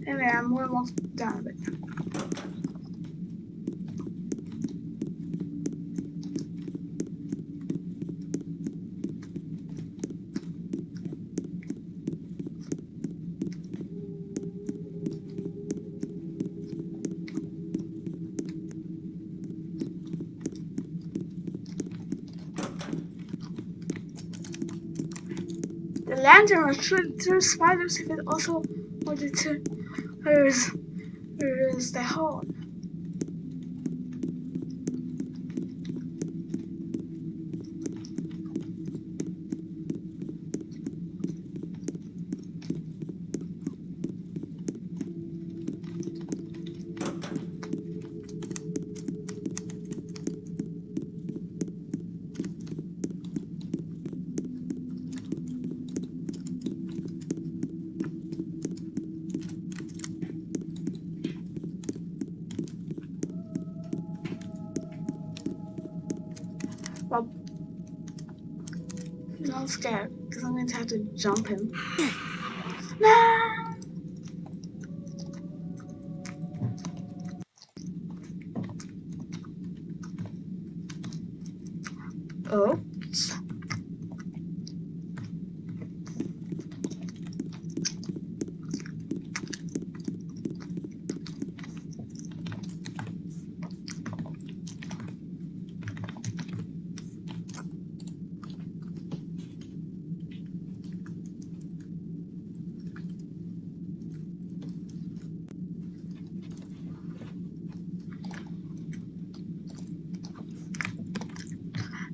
Anyway, I'm almost done with it. The lantern was through spiders if it also wanted to use the hole. Well, I'm scared because I'm going to have to jump him. No! Oops.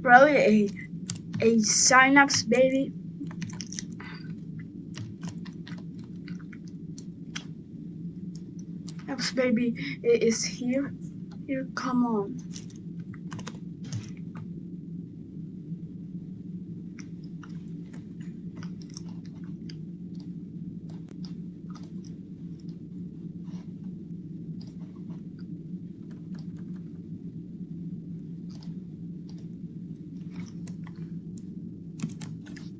Really a synapse baby. Synapse baby is here. Here, come on.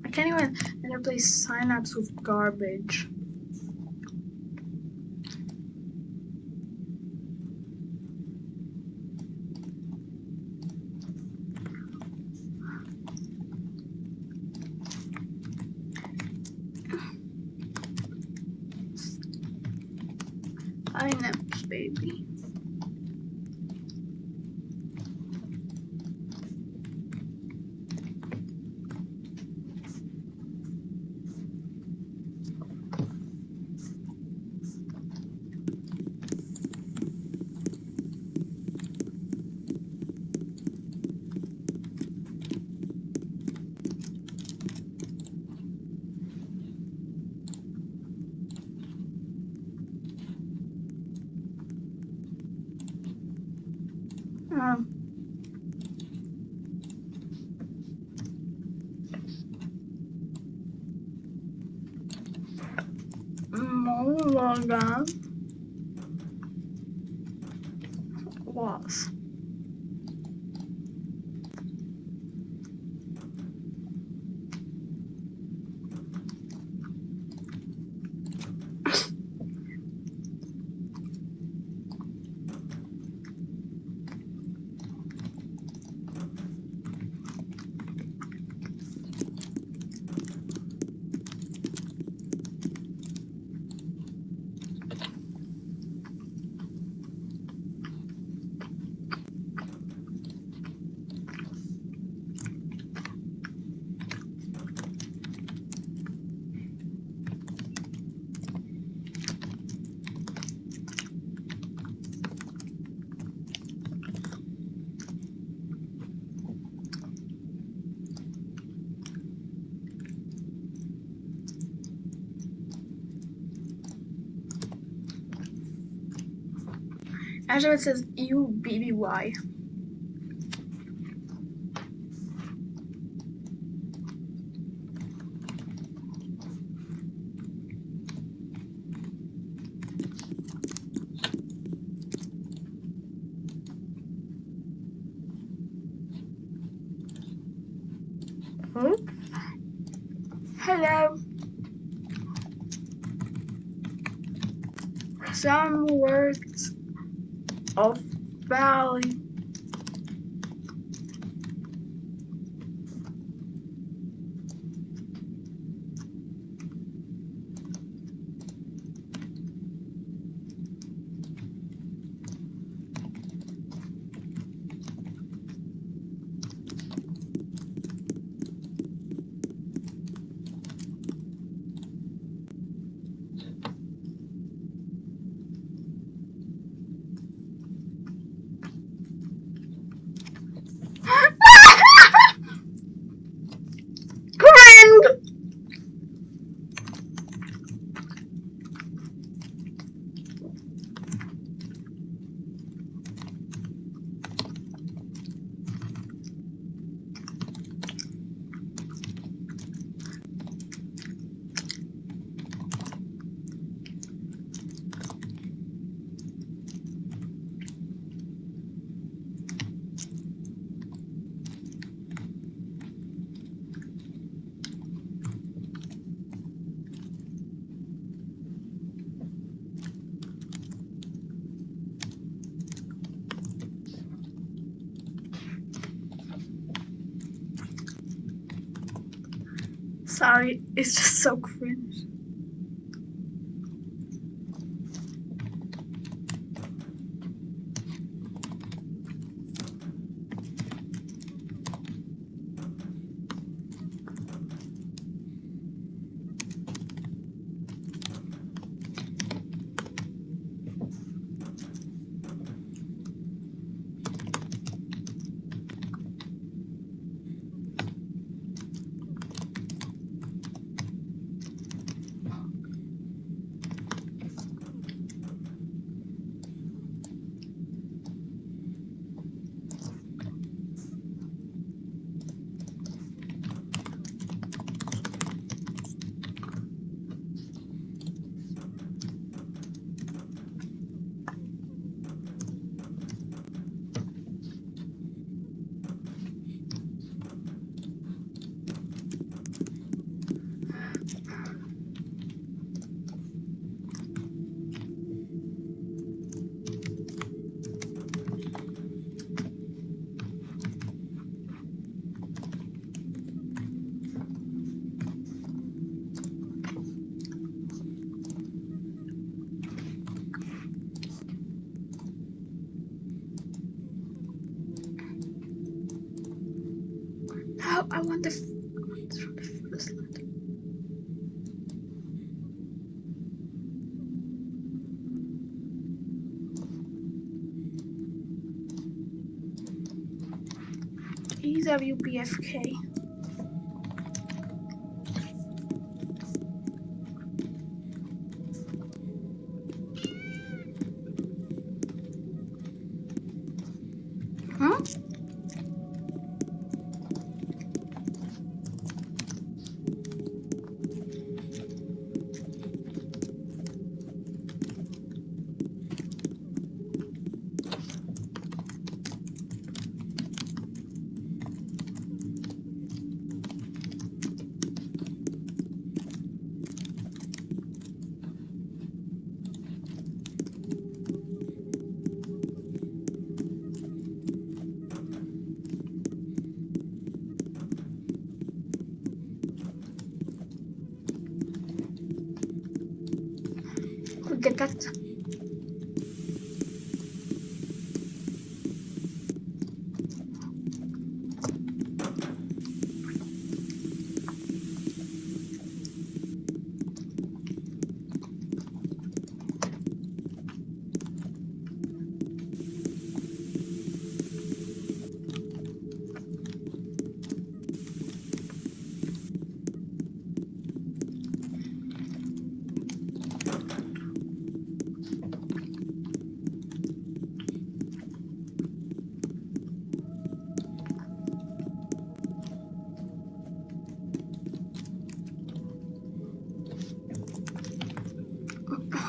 I can't even replace synapse with garbage. Synapse baby. Um, Mulligan was. Actually, it says UBBY. Hello. Some words of value. Cring! Sorry, it's just so cringe. No, I want the from the first letter. EWBFK. Huh? Who get that?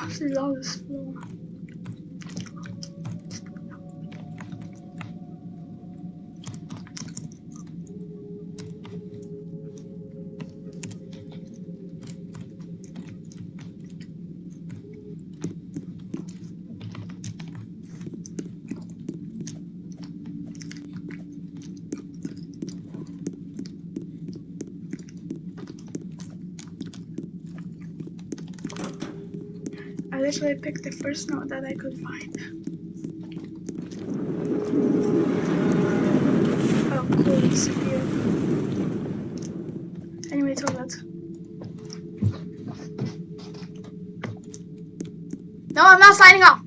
This is all this floor. I literally picked the first note that I could find. Oh, cool, it's here. Anyway, toilet. No, I'm not signing off!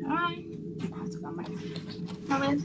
Alright. Let's go back. Toilet.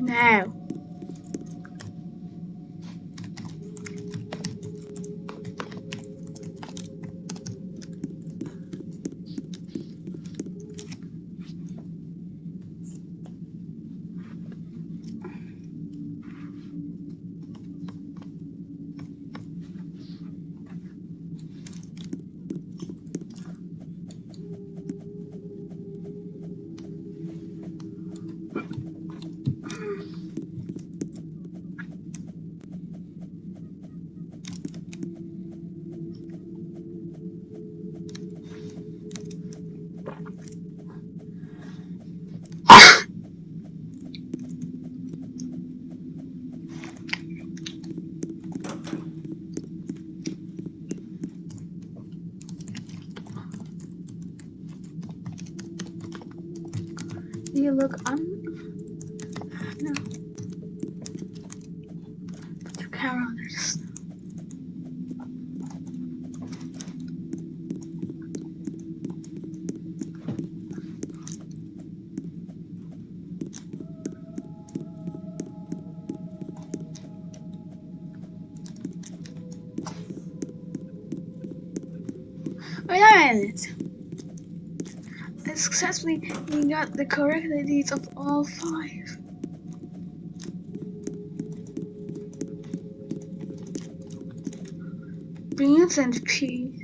No. You look no. Put your camera on this. Wait a minute. I successfully got the correct IDs of all 5. Beans and P.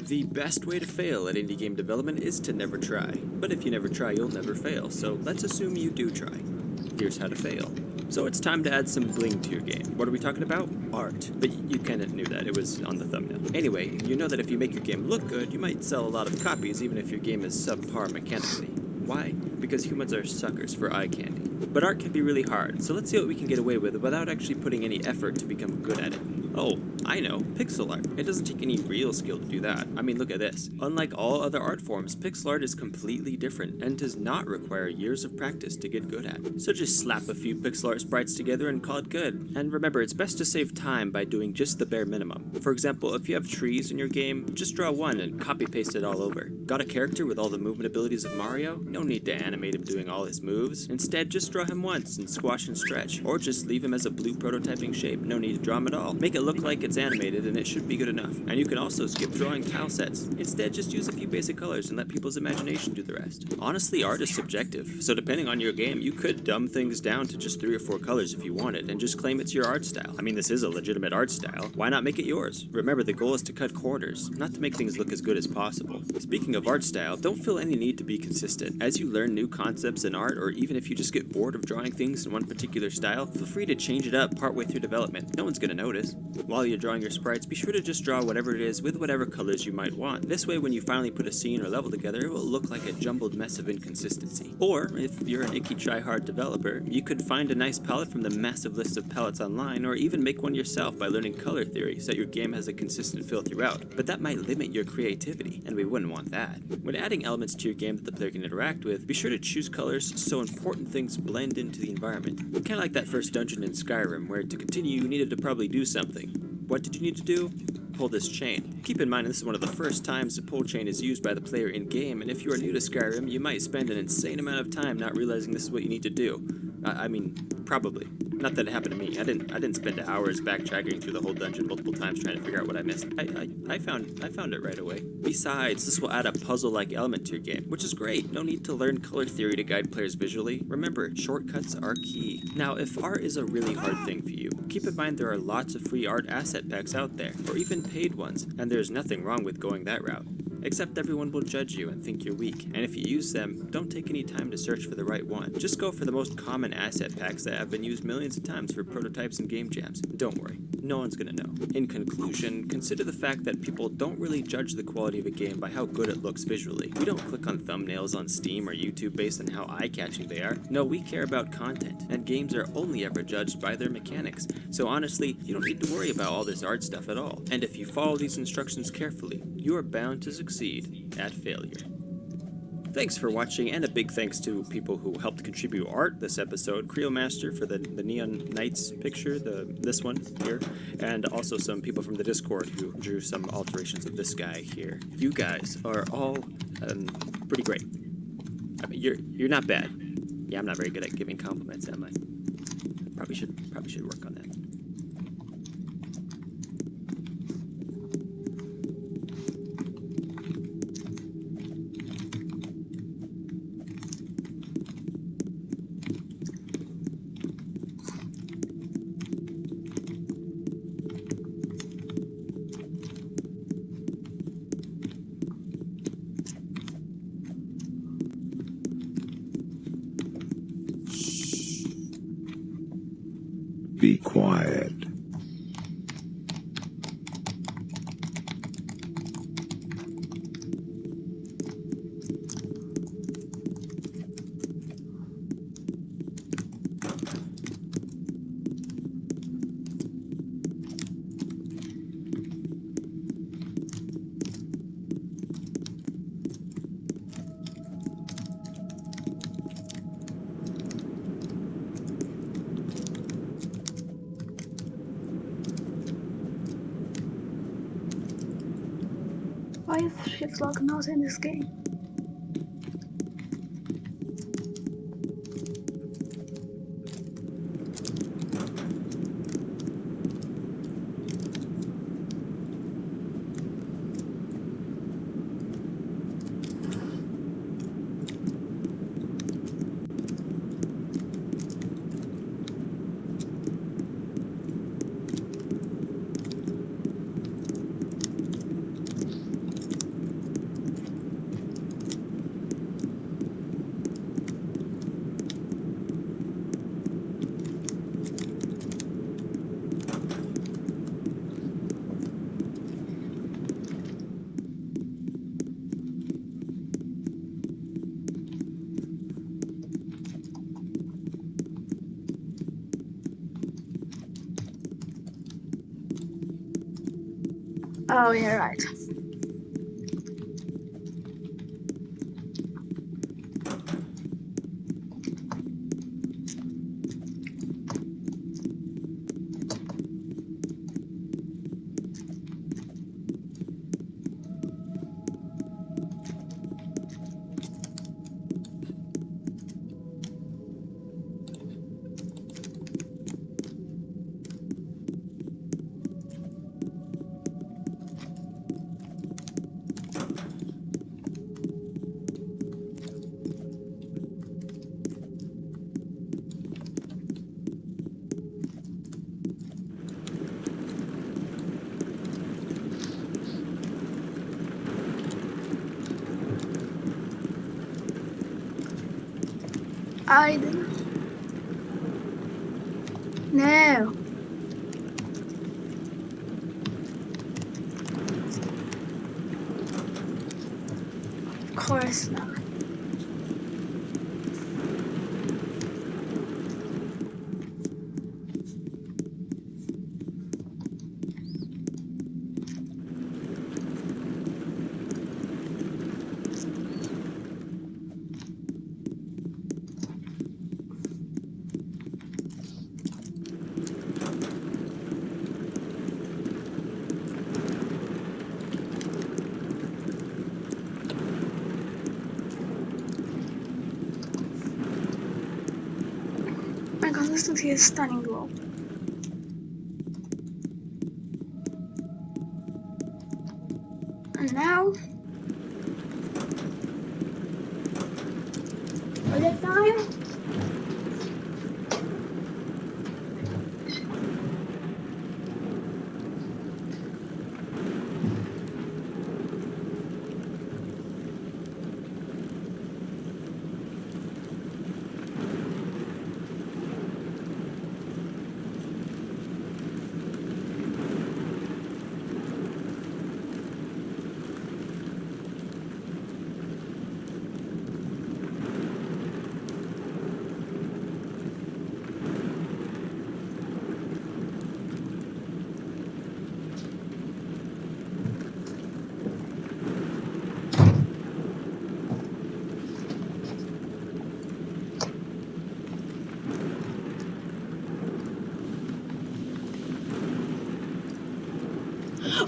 The best way to fail at indie game development is to never try. But if you never try, you'll never fail, so let's assume you do try. Here's how to fail. So it's time to add some bling to your game. What are we talking about? Art. But you kinda knew that, it was on the thumbnail. Anyway, you know that if you make your game look good, you might sell a lot of copies even if your game is subpar mechanically. Why? Because humans are suckers for eye candy. But art can be really hard, so let's see what we can get away with without actually putting any effort to become good at it. Oh, I know, pixel art. It doesn't take any real skill to do that. I mean, look at this. Unlike all other art forms, pixel art is completely different and does not require years of practice to get good at. So just slap a few pixel art sprites together and call it good. And remember, it's best to save time by doing just the bare minimum. For example, if you have trees in your game, just draw one and copy paste it all over. Got a character with all the movement abilities of Mario? No need to animate him doing all his moves. Instead, just draw him once and squash and stretch. Or just leave him as a blue prototyping shape. No need to draw him at all. Make it look like it's animated and it should be good enough. And you can also skip drawing tile sets. Instead, just use a few basic colors and let people's imagination do the rest. Honestly, art is subjective, so depending on your game, you could dumb things down to just 3 or 4 colors if you wanted and just claim it's your art style. I mean, this is a legitimate art style. Why not make it yours? Remember, the goal is to cut corners, not to make things look as good as possible. Speaking of art style, don't feel any need to be consistent. As you learn new concepts in art, or even if you just get bored of drawing things in one particular style, feel free to change it up partway through development. No one's gonna notice. While you're drawing your sprites, be sure to just draw whatever it is with whatever colors you might want. This way, when you finally put a scene or level together, it will look like a jumbled mess of inconsistency. Or, if you're an icky try-hard developer, you could find a nice palette from the massive list of palettes online, or even make one yourself by learning color theory so that your game has a consistent feel throughout. But that might limit your creativity, and we wouldn't want that. When adding elements to your game that the player can interact with, be sure to choose colors so important things blend into the environment. Kinda like that first dungeon in Skyrim, where to continue you needed to probably do something. What did you need to do? Pull this chain. Keep in mind this is one of the first times the pull chain is used by the player in-game, and if you are new to Skyrim, you might spend an insane amount of time not realizing this is what you need to do. I mean, probably. Not that it happened to me. I didn't spend hours backtracking through the whole dungeon multiple times trying to figure out what I missed. I found it right away. Besides, this will add a puzzle-like element to your game, which is great. No need to learn color theory to guide players visually. Remember, shortcuts are key. Now, if art is a really hard thing for you, keep in mind there are lots of free art asset packs out there, or even paid ones, and there's nothing wrong with going that route. Except everyone will judge you and think you're weak, and if you use them, don't take any time to search for the right one. Just go for the most common asset packs that have been used millions of times for prototypes and game jams. Don't worry, no one's gonna know. In conclusion, consider the fact that people don't really judge the quality of a game by how good it looks visually. We don't click on thumbnails on Steam or YouTube based on how eye-catching they are. No, we care about content, and games are only ever judged by their mechanics. So honestly, you don't need to worry about all this art stuff at all. And if you follow these instructions carefully, you are bound to succeed at failure. Thanks for watching, and a big thanks to people who helped contribute art this episode. Creomaster for the Neon Knights picture, this one here, and also some people from the Discord who drew some alterations of this guy here. You guys are all pretty great. I mean, you're not bad. Yeah, I'm not very good at giving compliments, am I? Probably should work on that. Be quiet. Why is shift lock not in this game? Oh, yeah, right. I didn't. No. Of course not. My consistency is stunning low. And now, for that time,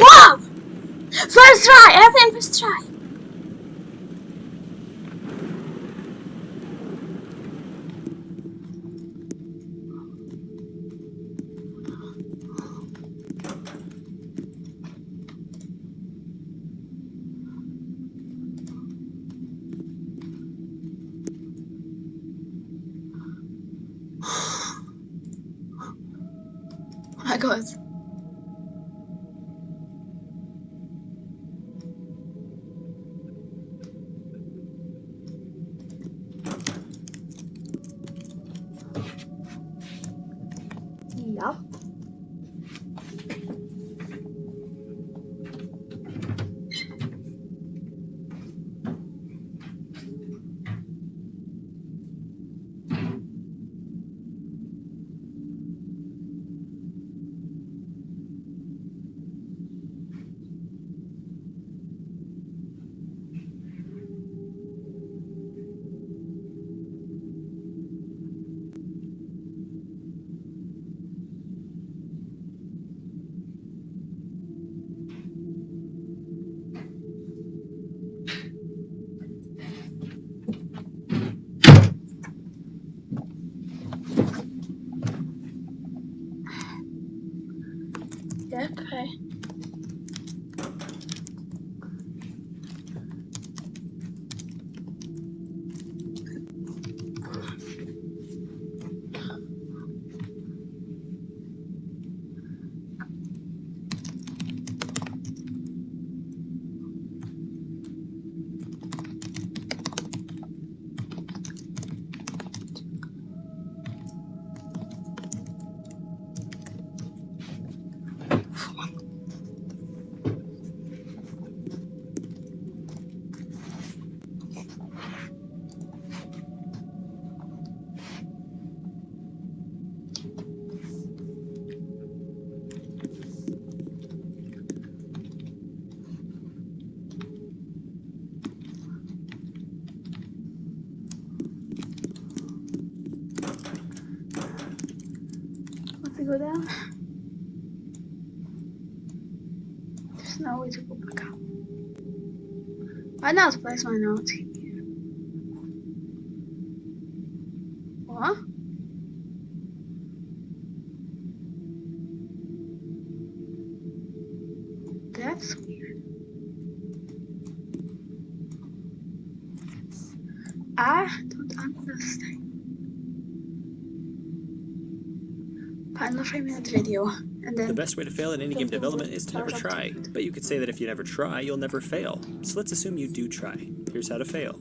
wow! First try, everything first try. Oh my god. Yup. we go down? There's no way to go back up. Why not place my notes here? What? That's weird. I don't understand. Final 3-minute video, and then The best way to fail at any game development is to never try. But you could say that if you never try, you'll never fail. So let's assume you do try. Here's how to fail.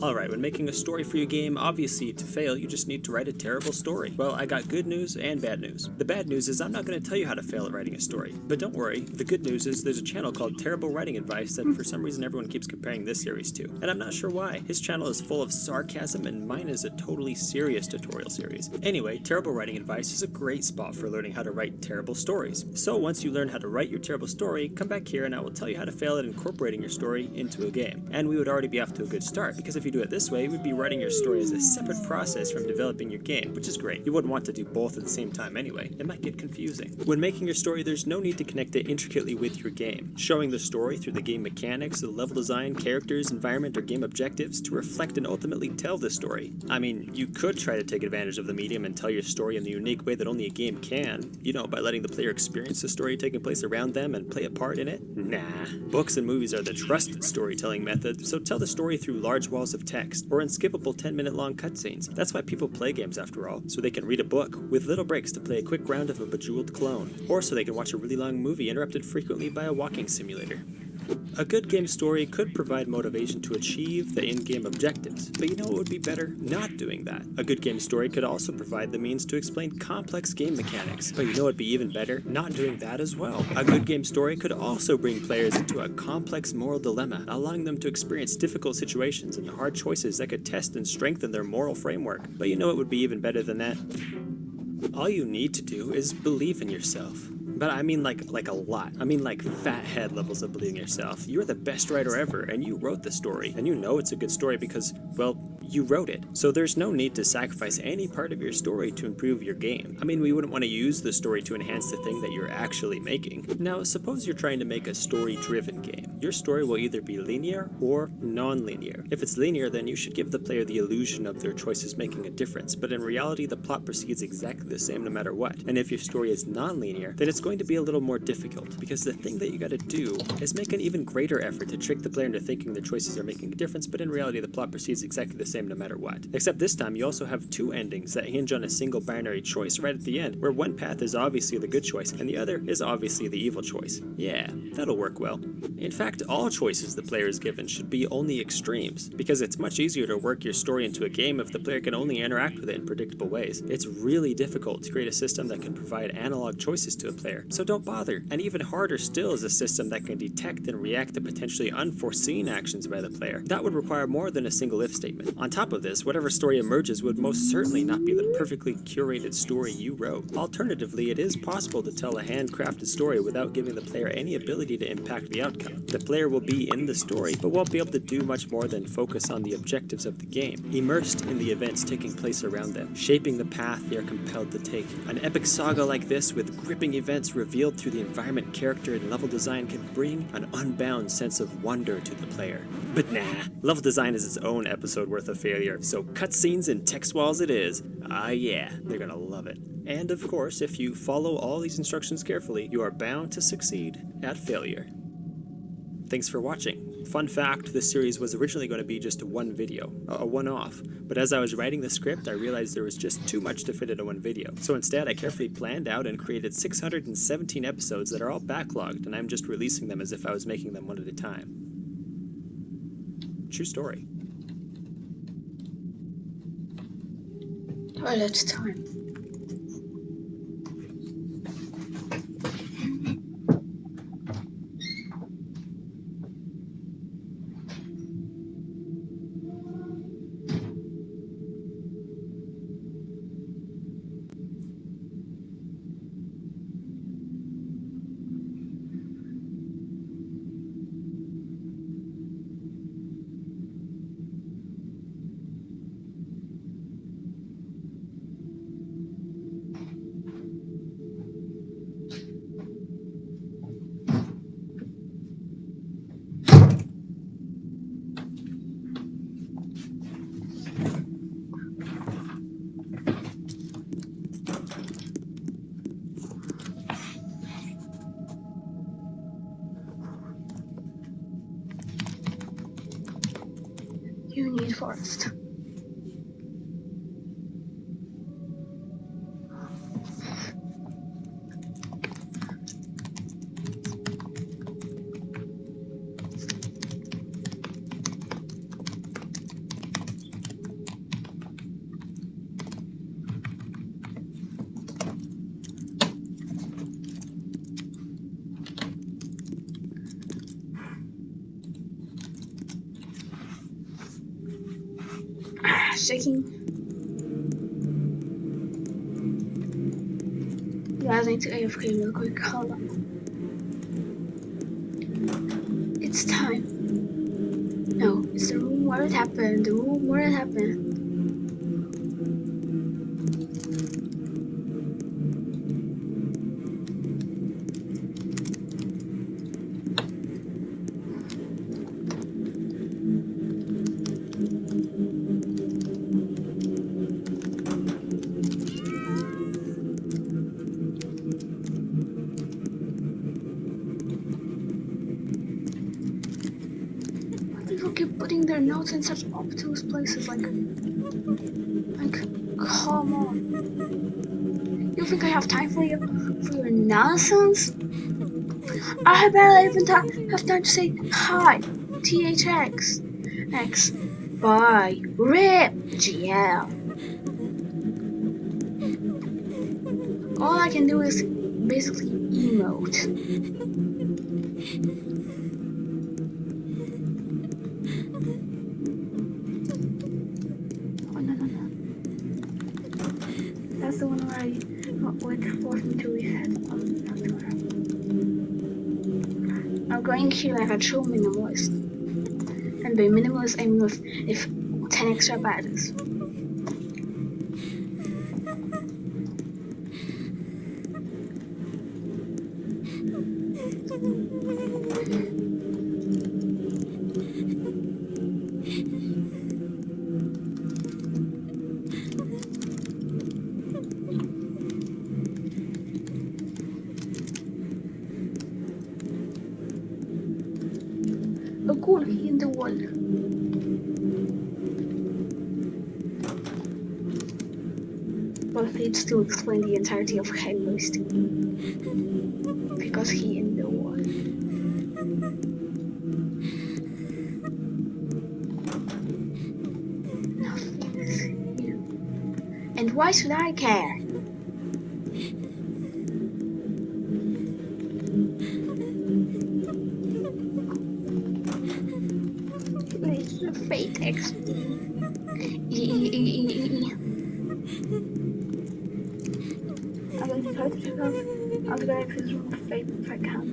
Alright, when making a story for your game, obviously to fail, you just need to write a terrible story. Well, I got good news and bad news. The bad news is I'm not going to tell you how to fail at writing a story. But don't worry, the good news is there's a channel called Terrible Writing Advice that for some reason everyone keeps comparing this series to. And I'm not sure why. His channel is full of sarcasm and mine is a totally serious tutorial series. Anyway, Terrible Writing Advice is a great spot for learning how to write terrible stories. So once you learn how to write your terrible story, come back here and I will tell you how to fail at incorporating your story into a game. And we would already be off to a good start, because if you do it this way, we'd be writing your story as a separate process from developing your game, which is great. You wouldn't want to do both at the same time anyway. It might get confusing. When making your story, there's no need to connect it intricately with your game. Showing the story through the game mechanics, the level design, characters, environment, or game objectives to reflect and ultimately tell the story. I mean, you could try to take advantage of the medium and tell your story in the unique way that only a game can. You know, by letting the player experience the story taking place around them and play a part in it. Nah. Books and movies are the trusted storytelling method, so tell the story through large walls of text, or in skippable 10-minute long cutscenes. That's why people play games after all, so they can read a book with little breaks to play a quick round of a Bejeweled clone, or so they can watch a really long movie interrupted frequently by a walking simulator. A good game story could provide motivation to achieve the in-game objectives, but you know what would be better? Not doing that. A good game story could also provide the means to explain complex game mechanics, but you know what would be even better? Not doing that as well. A good game story could also bring players into a complex moral dilemma, allowing them to experience difficult situations and hard choices that could test and strengthen their moral framework. But you know what would be even better than that? All you need to do is believe in yourself. But I mean like a lot. I mean like fat head levels of believing in yourself. You're the best writer ever, and you wrote the story. And you know it's a good story because, well, you wrote it. So there's no need to sacrifice any part of your story to improve your game. I mean, we wouldn't want to use the story to enhance the thing that you're actually making. Now, suppose you're trying to make a story-driven game. Your story will either be linear or non-linear. If it's linear, then you should give the player the illusion of their choices making a difference, but in reality, the plot proceeds exactly the same no matter what. And if your story is non-linear, then it's going to be a little more difficult, because the thing that you gotta do is make an even greater effort to trick the player into thinking their choices are making a difference, but in reality, the plot proceeds exactly the same no matter what. Except this time, you also have two endings that hinge on a single binary choice right at the end, where one path is obviously the good choice, and the other is obviously the evil choice. Yeah, that'll work well. In fact, all choices the player is given should be only extremes, because it's much easier to work your story into a game if the player can only interact with it in predictable ways. It's really difficult to create a system that can provide analog choices to a player, so don't bother. And even harder still is a system that can detect and react to potentially unforeseen actions by the player. That would require more than a single if statement. On top of this, whatever story emerges would most certainly not be the perfectly curated story you wrote. Alternatively, it is possible to tell a handcrafted story without giving the player any ability to impact the outcome. The player will be in the story, but won't be able to do much more than focus on the objectives of the game, immersed in the events taking place around them, shaping the path they are compelled to take. An epic saga like this, with gripping events revealed through the environment, character, and level design, can bring an unbound sense of wonder to the player. But nah, level design is its own episode worth of failure, so cutscenes and text walls it is. Ah yeah, they're gonna love it. And of course, if you follow all these instructions carefully, you are bound to succeed at failure. Thanks for watching. Fun fact, this series was originally going to be just one video, a one-off, but as I was writing the script, I realized there was just too much to fit into one video. So instead, I carefully planned out and created 617 episodes that are all backlogged, and I'm just releasing them as if I was making them one at a time. True story. Toilet time. You need forest. Checking. You guys need to AFK real quick. Hold on. It's time. No, it's the room where it happened. The room where it happened. People keep putting their notes in such obtuse places, like, come on. You think I have time for your nonsense? I barely even have time to say hi, THX, X, bye, RIP, GL. All I can do is basically emote. Oh, no. That's the one where I would force me to reset. I'm going here like a true minimalist. And by minimalist, I mean with 10 extra battles. A ghoul in the wall. But it still explain the entirety of Henry's team. Because he in the wall. Nothing is here. And why should I care? It's a fate XP. I'm going to try to check out the galaxy's room of fate if I can.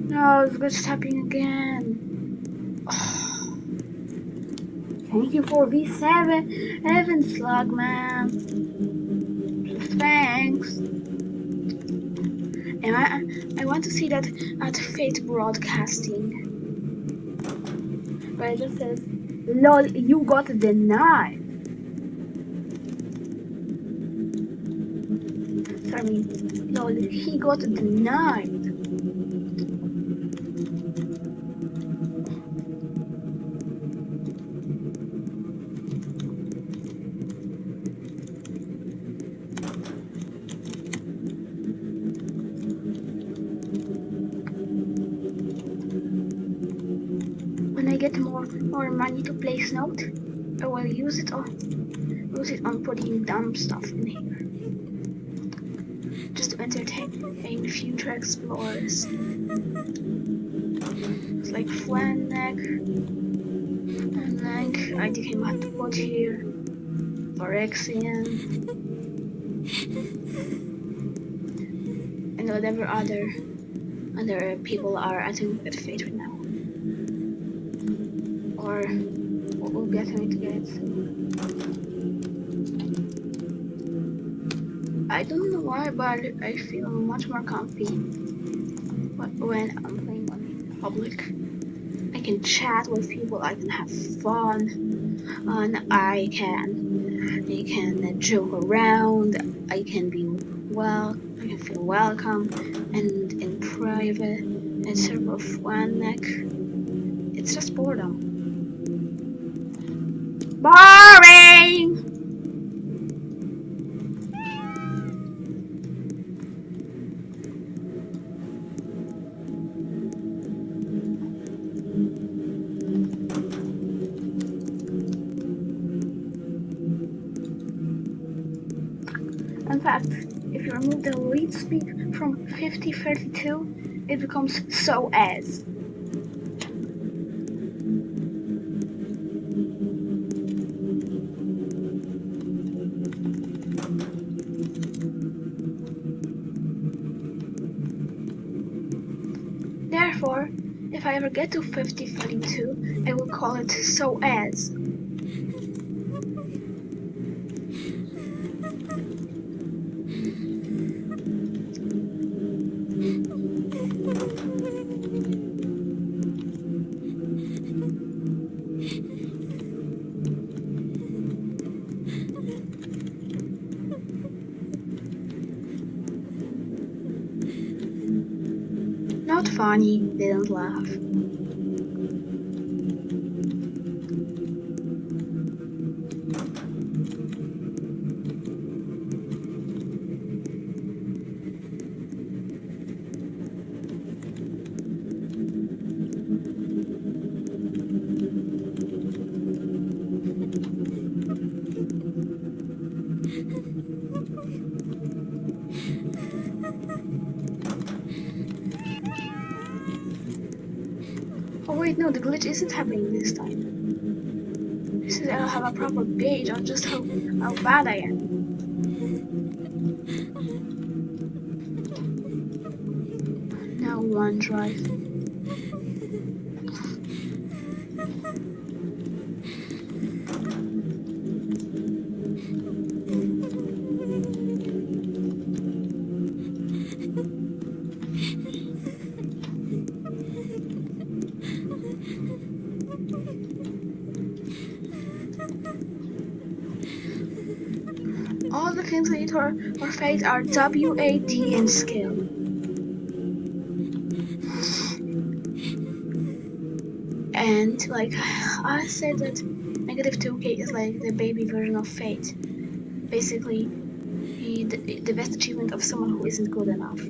No, it's good tapping again. Oh. Thank you for V7, Evan Slugman. Thanks. And I want to see that at Fate Broadcasting. But it just says, lol, you got denied. Sorry, lol, he got denied. When I get more money to place note, I will use it on putting dumb stuff in here. Just to entertain future explorers. It's like Flanneck, and like I became a put here, Phyrexian, and whatever other people are attending at Fate right now. or we'll get me to get it soon. I don't know why, but I feel much more comfy when I'm playing on public. I can chat with people, I can have fun, and I can joke around, I can feel welcome, and in private, and server Fnatic, it's just boredom. Boring! In fact, if you remove the read speed from 5032, it becomes so as. Therefore, if I ever get to 5032, I will call it so as. Not funny, didn't laugh. Oh wait, no, the glitch isn't happening this time. This is I'll have a proper gauge on just how bad I am. Now OneDrive. All the things I need for fate are W, A, D, and skill. And like I said that negative 2k is like the baby version of fate. Basically, the best achievement of someone who isn't good enough.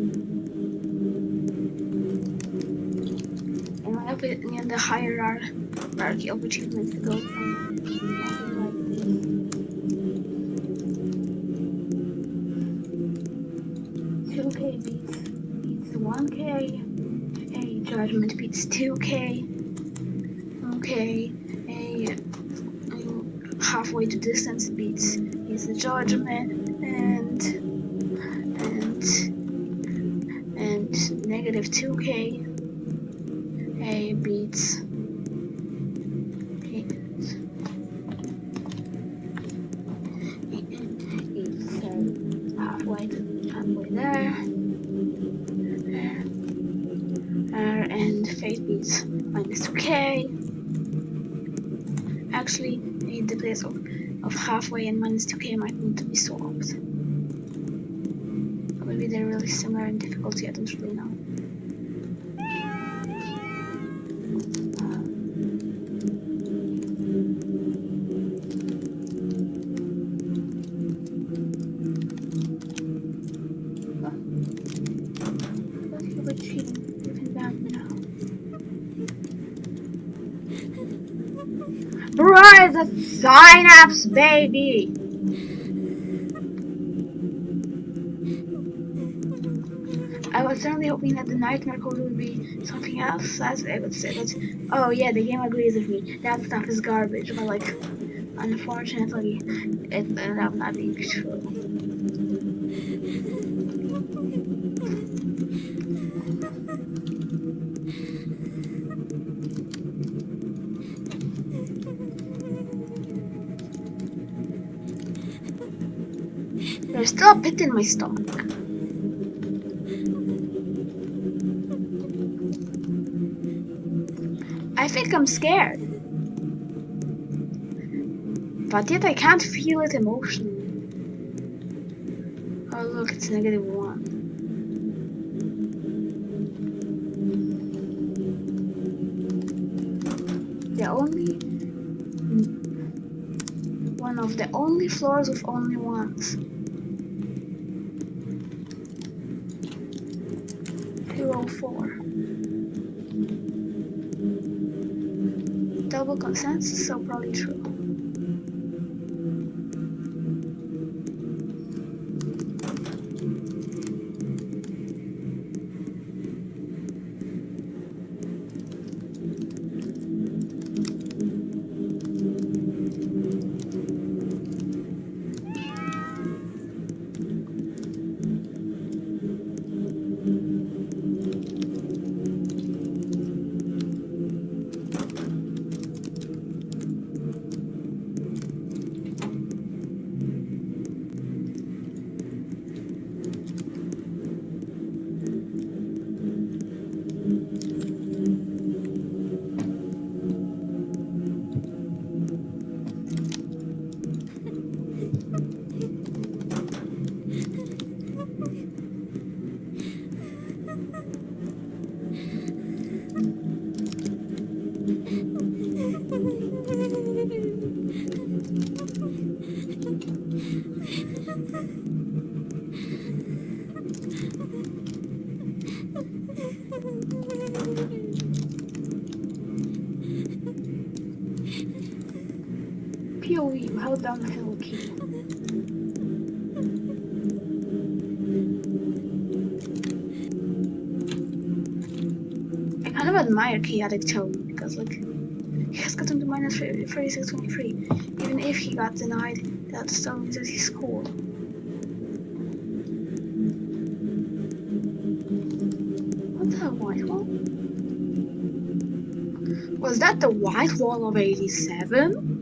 In my opinion, the hierarchy of achievements goes from something like this. 2k beats 1k, a judgment beats 2k, okay, a halfway to distance beats the judgment, and negative 2k, a beats halfway there, and fate beats minus 2k. Actually, the place of halfway and minus 2k might need to be swapped. Or maybe they're really similar in difficulty, I don't really know. Bruh, it's a synapse, baby! I was certainly hoping that the nightmare code would be something else, as I would say that, oh yeah, the game agrees with me, that stuff is garbage, but like, unfortunately, it ended up not being true. There's still a pit in my stomach. I think I'm scared. But yet I can't feel it emotionally. Oh look, it's -1. The only... one of the only floors with only ones. 204. Double consensus, so probably true. POE, you held down the hill key. I kind of admire Chaotic Toad because, like, he has gotten to minus 3623. Even if he got denied, that still means that he's cool. What the white wall? Was that the white wall of 87?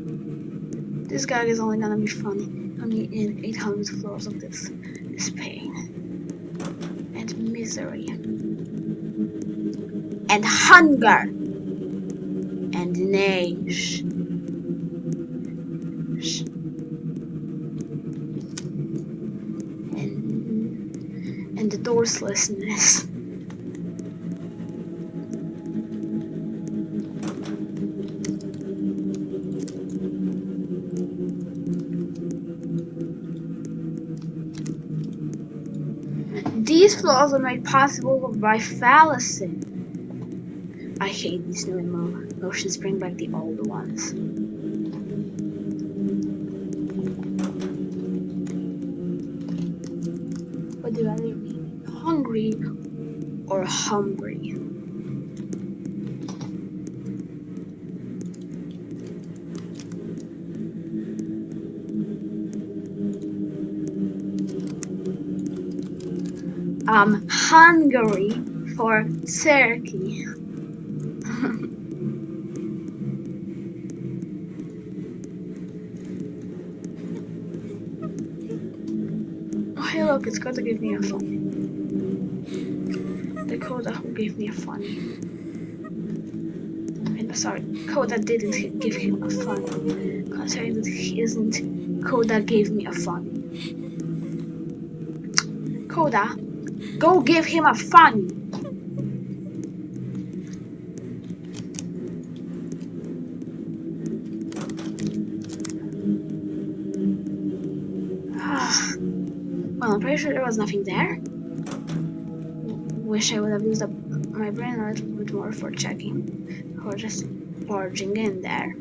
This guy is only gonna be funny. Only in 800 floors of this pain and misery and hunger and rage and the doorlessness. These flaws are made possible by fallacy. I hate these new emotions, bring back the old ones. What do I mean? Hungry or hungry? I'm hungry for turkey. Oh, hey look, it's Coda gave me a funny. The Coda who gave me a funny. I'm sorry, Coda didn't give him a funny. Considering that he isn't, Coda gave me a funny. Coda, go give him a funny. Well, I'm pretty sure there was nothing there. Wish I would have used up my brain a little bit more for checking, or just barging in there.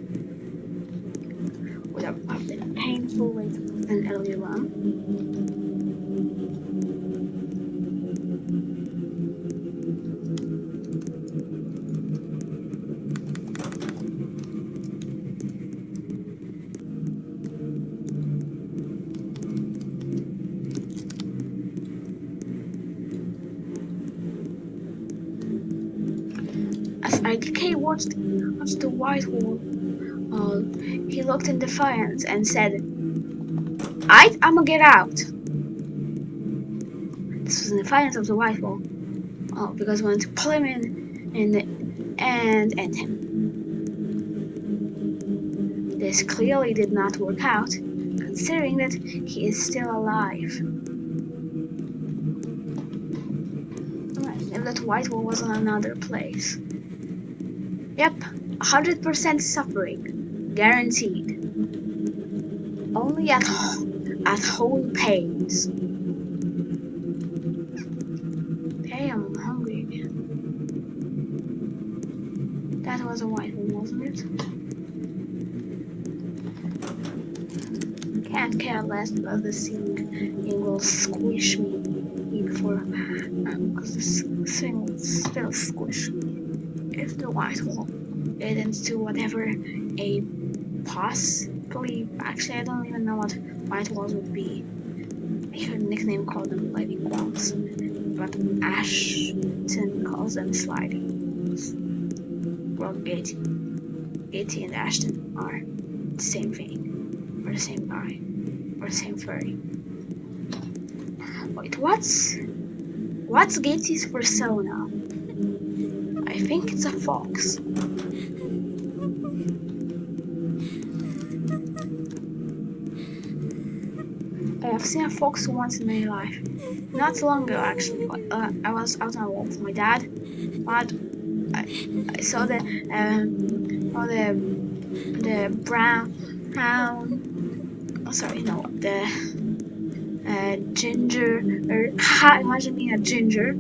Would have been a painful way to put an early run. IDK watched the white wall. He looked in defiance and said, I'ma get out. This was in defiance of the White Wall. Because we wanted to pull him in and end him. This clearly did not work out, considering that he is still alive. If that White Wall was in another place. Yep, 100% suffering, guaranteed. Only at whole pains. Okay, I'm hungry again. That was a White Wall, wasn't it? Can't care less about the ceiling. It will squish me before, because this thing will still squish me. If the White Wall didn't do whatever a possibly, actually I don't even know what White Walls would be. I heard a nickname called them Lightning Walls, but Ashton calls them Sliding Walls. Well, Gaty and Ashton are the same thing. Or the same guy. Or the same furry. Wait, what's Gaty's persona? I think it's a fox. I have seen a fox once in my life. Not long ago, actually. I was out on a walk with my dad, but I saw the brown. Oh, sorry, no, the ginger. Imagine being a ginger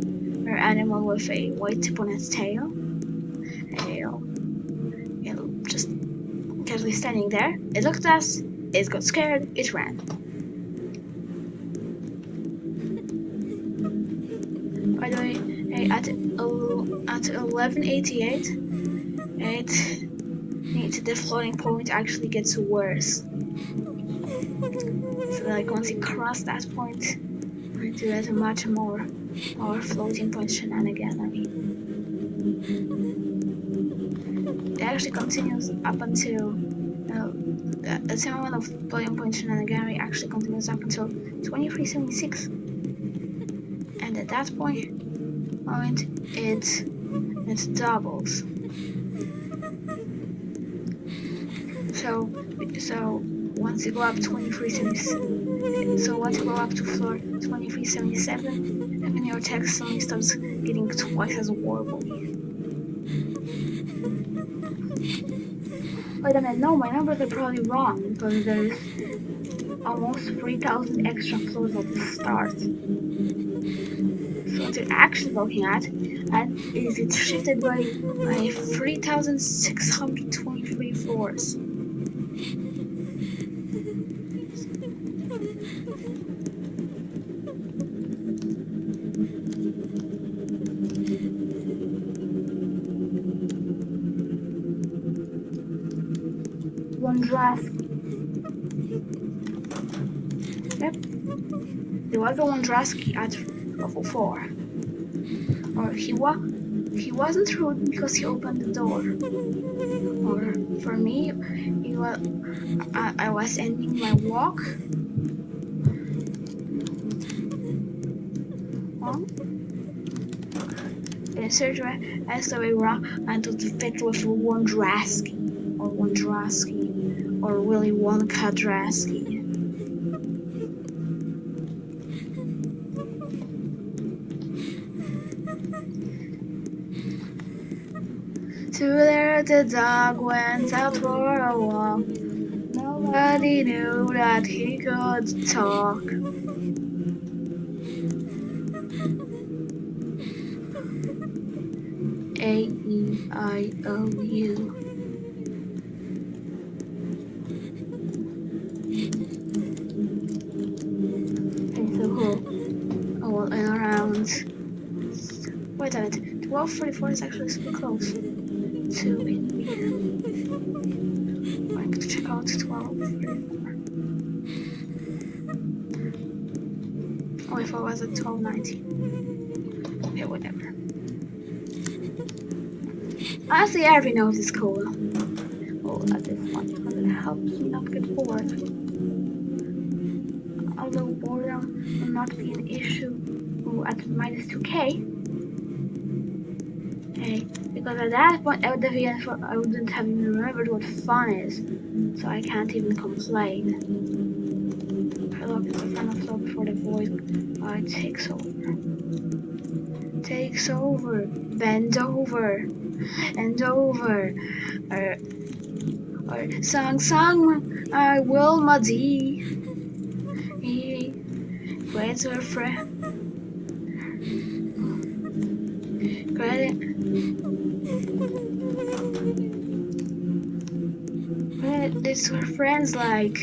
or animal with a white tip on its tail. Just casually standing there. It looked at us. It got scared. It ran. By the way, at 11:88, the floating point actually gets worse. So like once you cross that point, I do that much more floating point shenanigan. I mean, it actually continues up until the same amount of floating point shenanigan actually continues up until 2376. And at that point, it doubles. So once you go up 2377, so once you go up to floor 2377, then your text suddenly starts getting twice as warbly. Wait a minute, no, my numbers are probably wrong because there's almost 3,000 extra floors at the start. So what you're actually looking at is it's shifted by 3,623 floors. Wondrasky. Yep. There was a Wondrasky at level 4. Or he wasn't rude because he opened the door. Or for me, I was ending my walk. In search as the way around and to fit with Wondrasky or Willy Wonka Drasky. There the dog went out for a walk. Nobody knew that he could talk. A-E-I-O-U. Okay, so cool. Oh, well, and around. Wait a minute. 12:44 is actually super close to in here. I'm going to check out 12:44. Oh, if I was at 12:19. Okay, whatever. Honestly, every note is cool. Oh, that is fun because it helps me not get bored. Although boredom will not be an issue at minus 2k. Okay, because at that point I wouldn't have even remembered what fun is, so I can't even complain. Hello, it's a final flow before the void takes over. Takes over. Bend over. And over. Or song, I will Madi. Grades were friend. Credits were friends like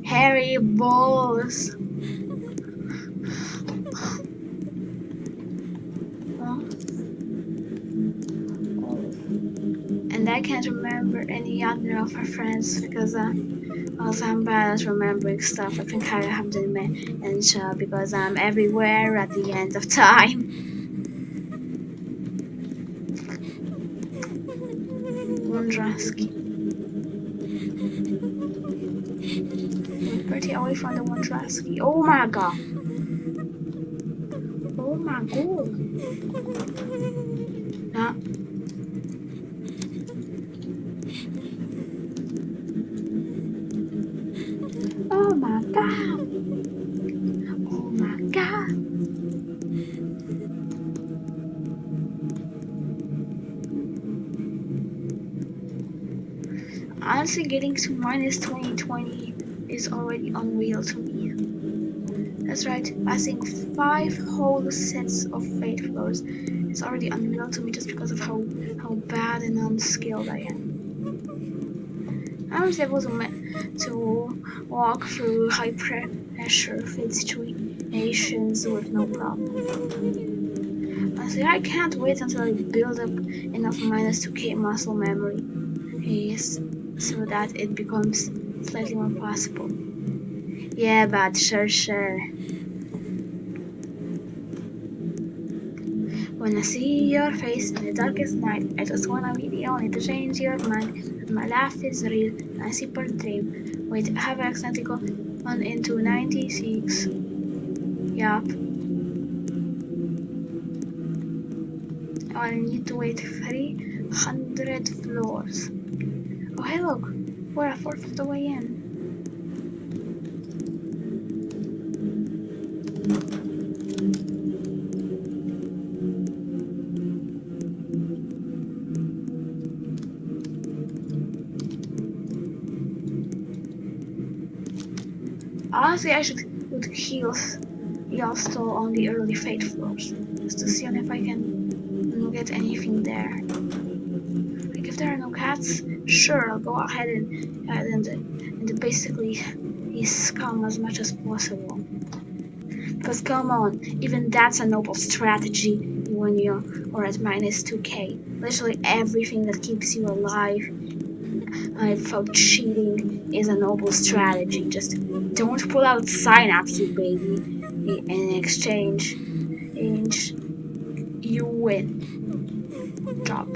Harry Balls. And I can't remember any other of her friends because also I'm bad at remembering stuff. I think I have done dementia because I'm everywhere at the end of time. Wondrowski. We're pretty away from the Wondrowski. Oh my god. Oh my god. Nah. Oh my god. Oh my god. Honestly, getting to minus 2020 is already unreal to me. That's right, passing 5 whole sets of fate floors is already unreal to me just because of how bad and unskilled I am. I was able to walk through high pressure fate situations with no problem. Honestly, I can't wait until I build up enough minus 2k muscle memory so that it becomes slightly more possible. Yeah, but sure. When I see your face in the darkest night, I just wanna be the only to change your mind. That my laugh is real, I see per dream. Wait, have I accidentally gone into 96? Yup. I need to wait 300 floors. Oh hey look, we're a fourth of the way in. Honestly, I would heal Yastel on the early fate floors, just to see if I can get anything there. Like if there are no cats, sure, I'll go ahead and basically scum as much as possible. Because come on, even that's a noble strategy when you are at minus 2k. Literally everything that keeps you alive without cheating is a noble strategy. Just don't pull out Synapse, you baby. In exchange, you win. Job.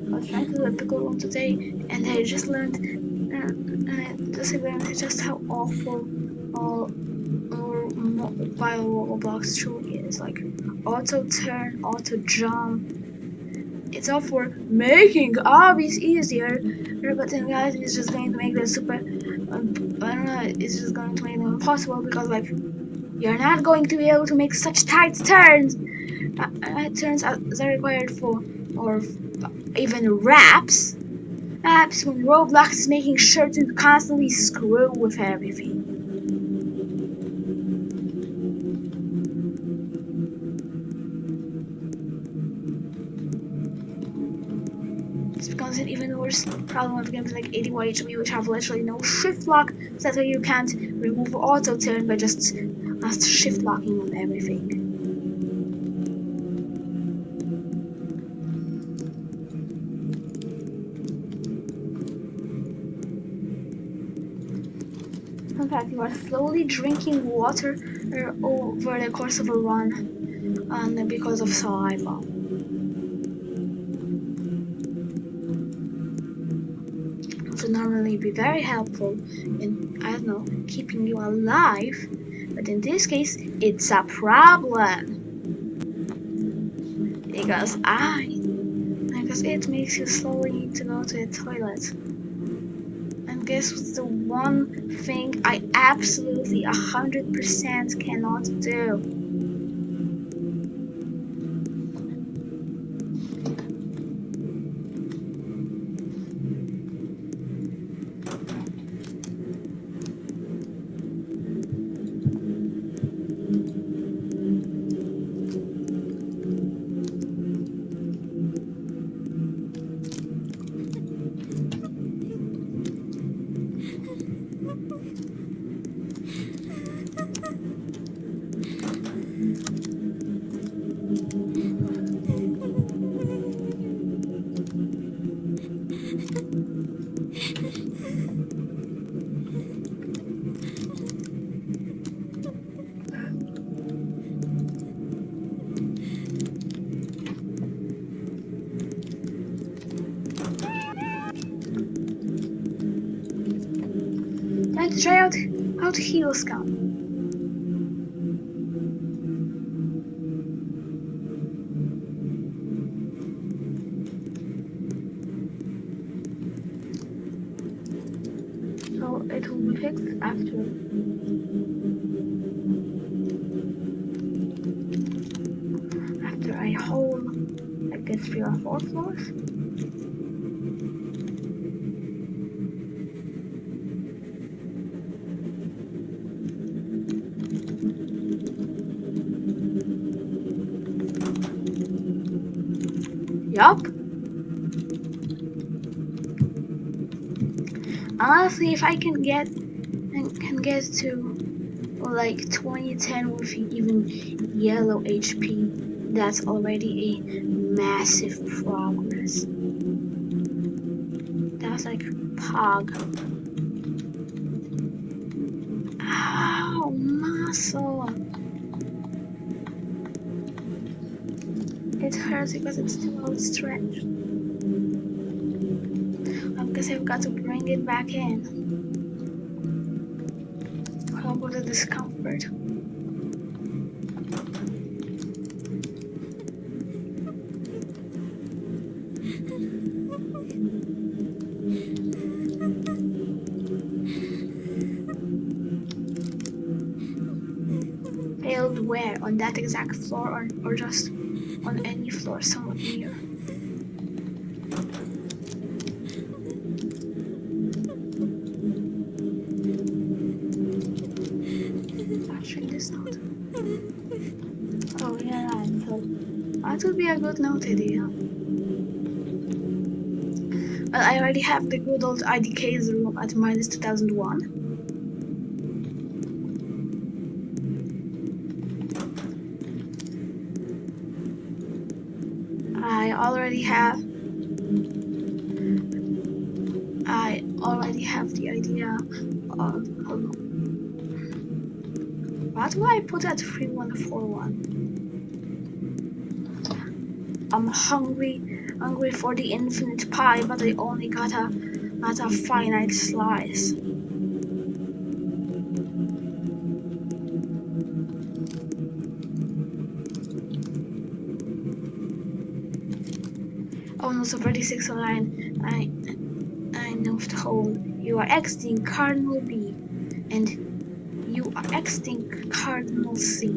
I was trying to do a pickle one today, and I just learned just how awful mobile Roblox truly is. Like auto turn, auto jump. It's all for making obbies easier, but in reality, it's just going to make them super. I don't know. It's just going to make them impossible because like you're not going to be able to make such tight turns. Turns as are required for or even wraps when Roblox is making sure to constantly screw with everything. This becomes an even worse problem with games like ADYHB, which have literally no shift lock, so that way you can't remove auto turn by just shift locking on everything. In fact, you are slowly drinking water over the course of a run, and because of saliva. which would normally be very helpful in, I don't know, keeping you alive. But in this case, it's a problem. Because it makes you slowly need to go to the toilet. And guess what's the one thing I absolutely 100% cannot do? Let's try out how to heal Scum. So it will be fixed after a whole, I guess, 3 or 4 floors. Yup. Honestly, if I can get to like 2010 with even yellow HP, that's already a massive progress. That's like Pog. Ow, muscle. It hurts because it's too outstretched. I guess I've got to bring it back in. How about the discomfort? Failed where? On that exact floor or just on any floor somewhat near? Actually, this note. Oh yeah, that would be a good note idea. Well, I already have the good old IDK's room at minus 2001. I already have the idea of what do I put at 3141? I'm hungry for the infinite pie, but I only got a finite slice. Oh no, so 3609, I nosed home. You are exiting Cardinal B, and you are exiting Cardinal C.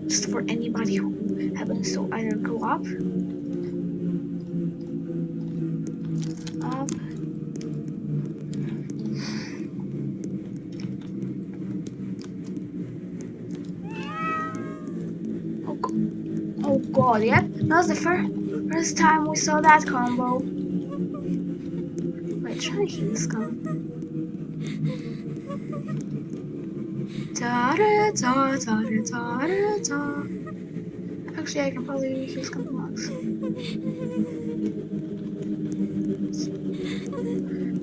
Just for anybody who happens to either go up, oh god, yep, that was the first time we saw that combo. Wait, try to heal Scum. Actually, I can probably heal Scum once.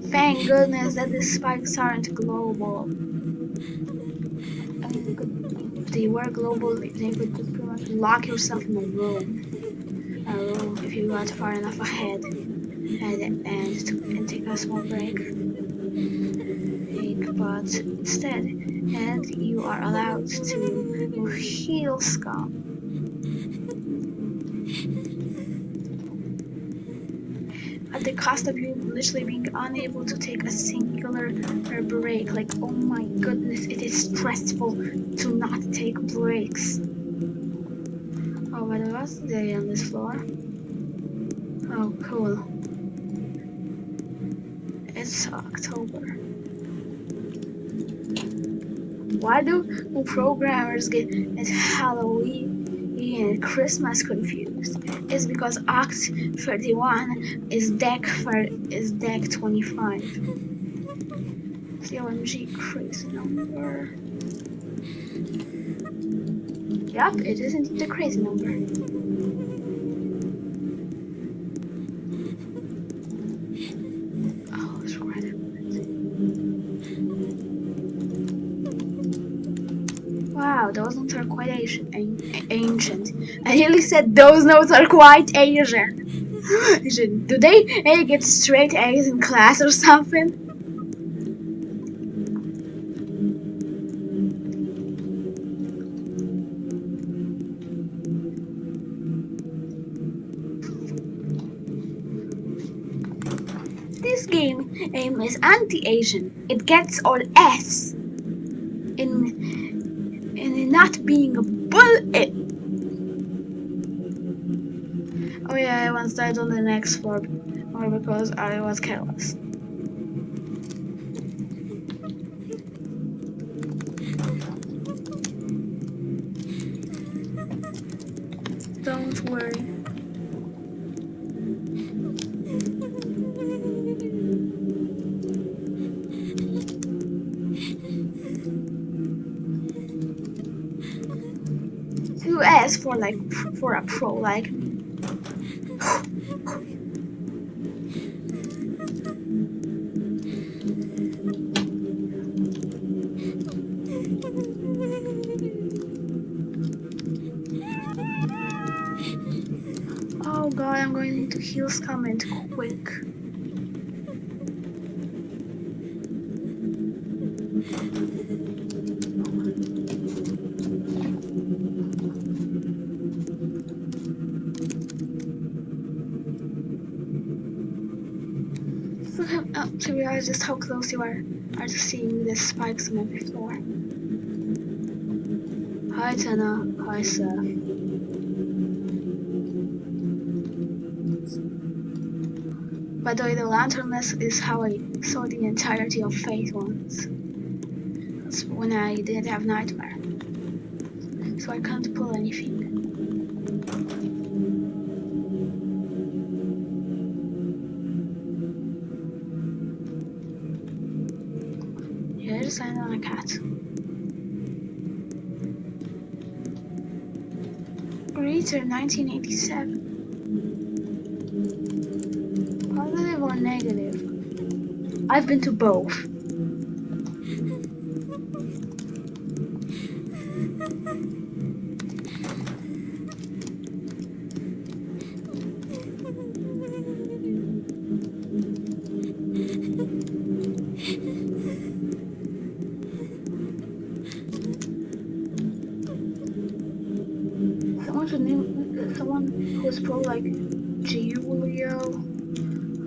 Thank goodness that the spikes aren't global. I mean, if they were global, they could pretty much lock yourself in a room if you got far enough ahead. and take a small break. But instead, and you are allowed to heal Scum. At the cost of you literally being unable to take a singular break. Like, oh my goodness, it is stressful to not take breaks. Oh, by the way, what's the day on this floor? Oh, cool. It's October. Why do programmers get Halloween and Christmas confused? It's because Oct 31 is deck 25. It's the OMG crazy number. Yup, it is indeed the crazy number. Oh, let's write it. Wow, those notes are quite ancient. I nearly said those notes are quite Asian. Do they get straight A's in class or something? This game is anti-Asian. It gets all S in not being a bullet. Oh yeah, I once died on the next floor because I was careless. Don't worry. Two S for a pro like me. Oh god, I'm going to heal Scum and quick. To realize just how close you are to seeing the spikes on every floor. Hi Tana, hi Seth. By the way, the lanternless is how I saw the entirety of Fate once. That's when I didn't have Nightmare. So I can't pull anything. Yeah, I just landed on a cat. Greater 1987. Positive or negative? I've been to both. Someone who's pro like Giulio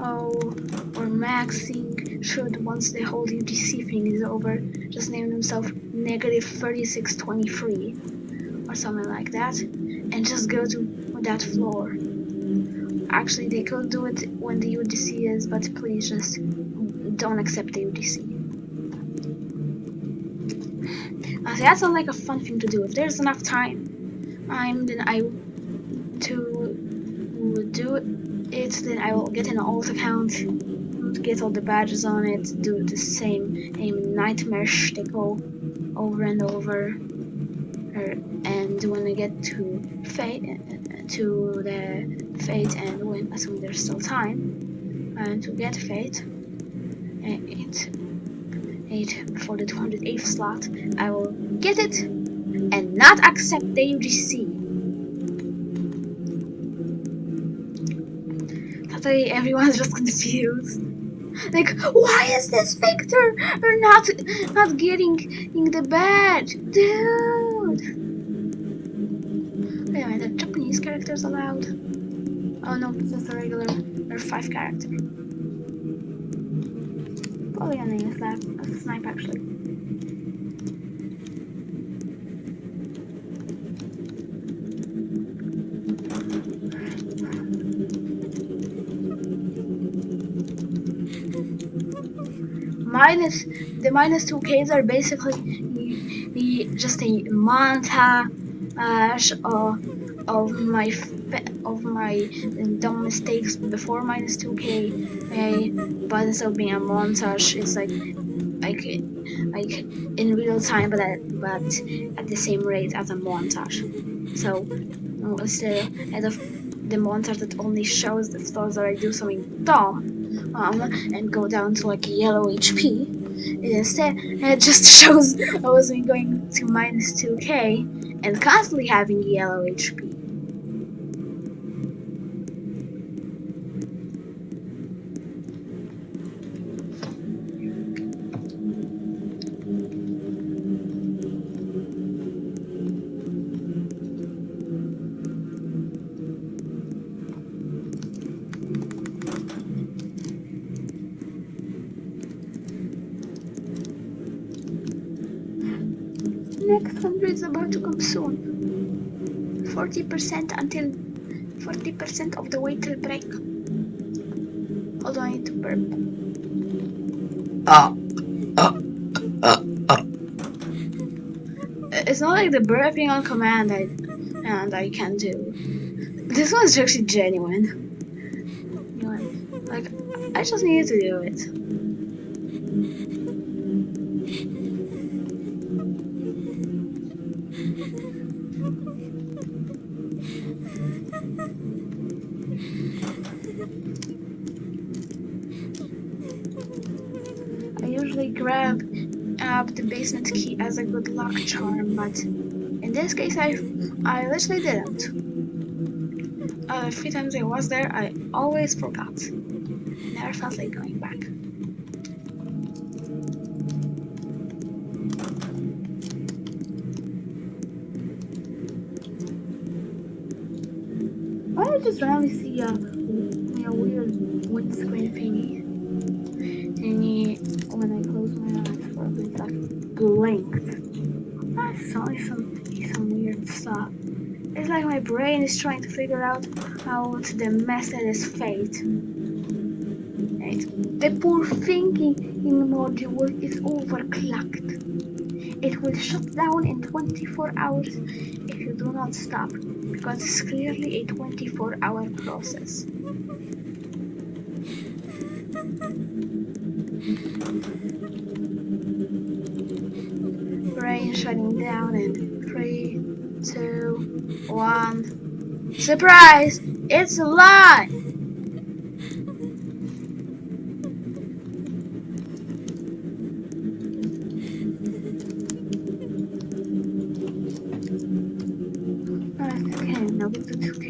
or Maxing should, once the whole UGC thing is over, just name himself negative 3623 or something like that and just go to that floor. Actually, they could do it when the UGC is, but please just don't accept the UGC. See, that sounds like a fun thing to do. If there's enough time, then I to do it. Then I will get an alt account, get all the badges on it, do the same nightmare shtickle over and over, and when I get to Fate, and when assuming there's still time, and to get Fate, for the 208th slot, I will get it and not accept the UGC. Totally, everyone's just confused. Like, why is this Victor not getting in the bed, dude? Wait a minute, are Japanese characters allowed? Oh no, it's just a regular. There are 5 characters. Probably a name is left. A snipe actually. The minus 2Ks are basically just a montage of my dumb mistakes before minus 2K. But instead of being a montage, it's like in real time, but at the same rate as a montage. So instead of the montage that only shows the stars that I do something dumb and go down to like yellow HP. Instead, it just shows I was going to minus 2K and constantly having yellow HP. Next 100 is about to come soon. 40% until 40% of the way till break. Hold on, I need to burp. It's not like the burping on command I can do. This one's actually genuine. Like, I just need to do it. I usually grab the basement key as a good luck charm, but in this case I literally didn't. 3 times I was there, I always forgot. Never felt like going back. Why did I just randomly see a weird windscreen thingy? And when I close my eyes for a bit, like blinked. I saw some weird stuff. It's like my brain is trying to figure out how the method is fate. Right. The poor thinking module is overclocked. It will shut down in 24 hours if you do not stop, because it's clearly a 24-hour process. Brain shutting down in 3, 2, 1. Surprise! It's alive! Okay, now back to 2K.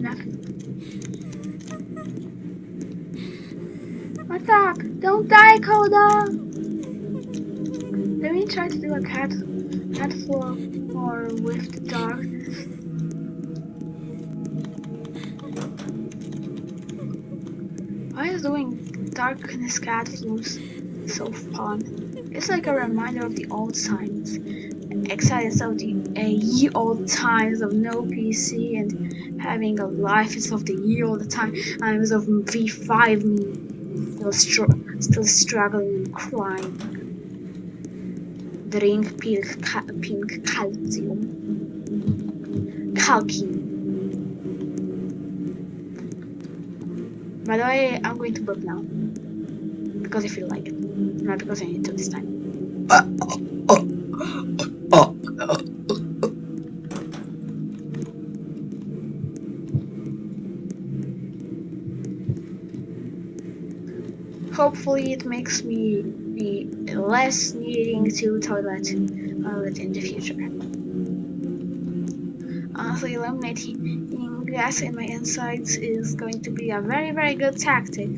Nothing. What's up? Don't die, Coda! Let me try to do a cat floor or with the darkness. Why is doing darkness cat floors so fun? It's like a reminder of the old times. Excited of the ye old times of no PC and having a life instead of the ye old times of V5 me still struggling and crying. Drink pink calcium. By the way, I'm going to burp now. Because I feel like it. Not because I need to this time. Hopefully it makes me be less needing to toilet in the future. Honestly, eliminating gas in my insides is going to be a very, very good tactic.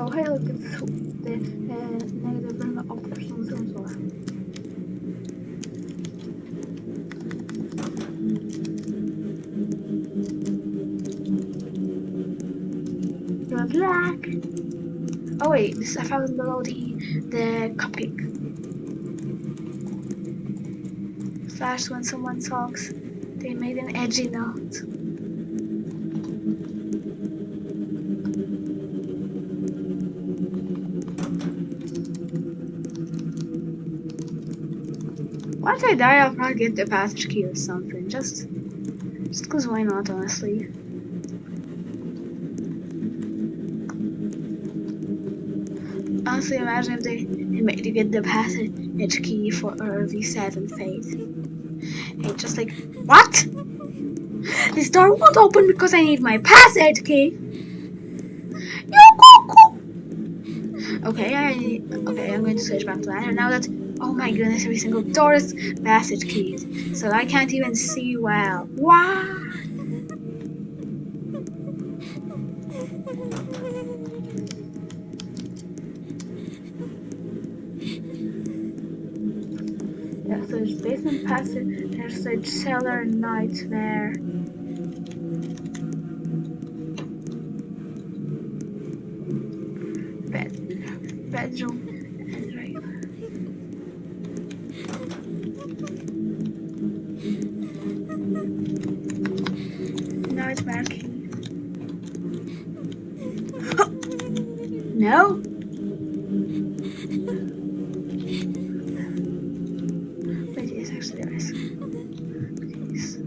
Oh, hey, look, it's the negative limit of personal sensor. Good luck! Oh wait, this I found below the cupcake. Flash when someone talks, they made an edgy note. Once I die, I'll probably get the passage key or something. Just cause why not, honestly. Honestly, imagine if they made you get the passage key for RV7 Fate. And just like, what? This door won't open because I need my passage key. Okay, I'm going to switch back to that. And now that, oh my goodness, every single door is passage keys, so I can't even see well. What? Yeah, so there's basement passage, there's a cellar nightmare. Bedroom and right. Nightmare key. No? Wait, yes, actually there is. Please.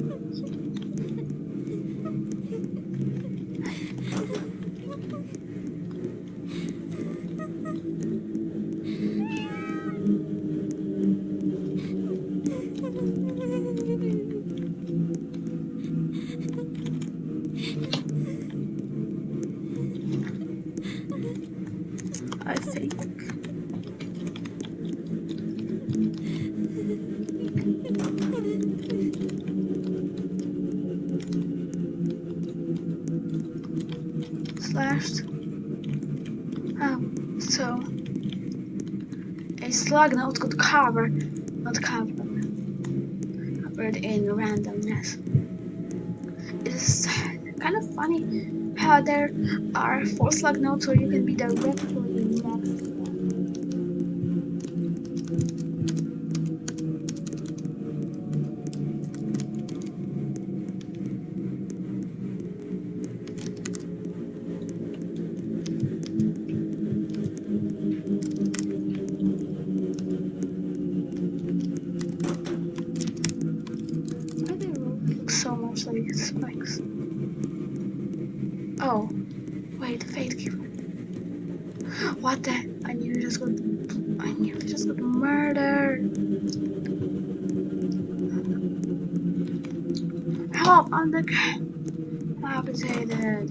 I think. Slashed. Oh, so a slug note could covered in randomness. It's kind of funny how there are 4 slug notes where you can be directly next to them. Why do they look so much like spikes? Oh, wait, Fate Keeper. What the? I nearly just got murdered. Help! I'm amputated.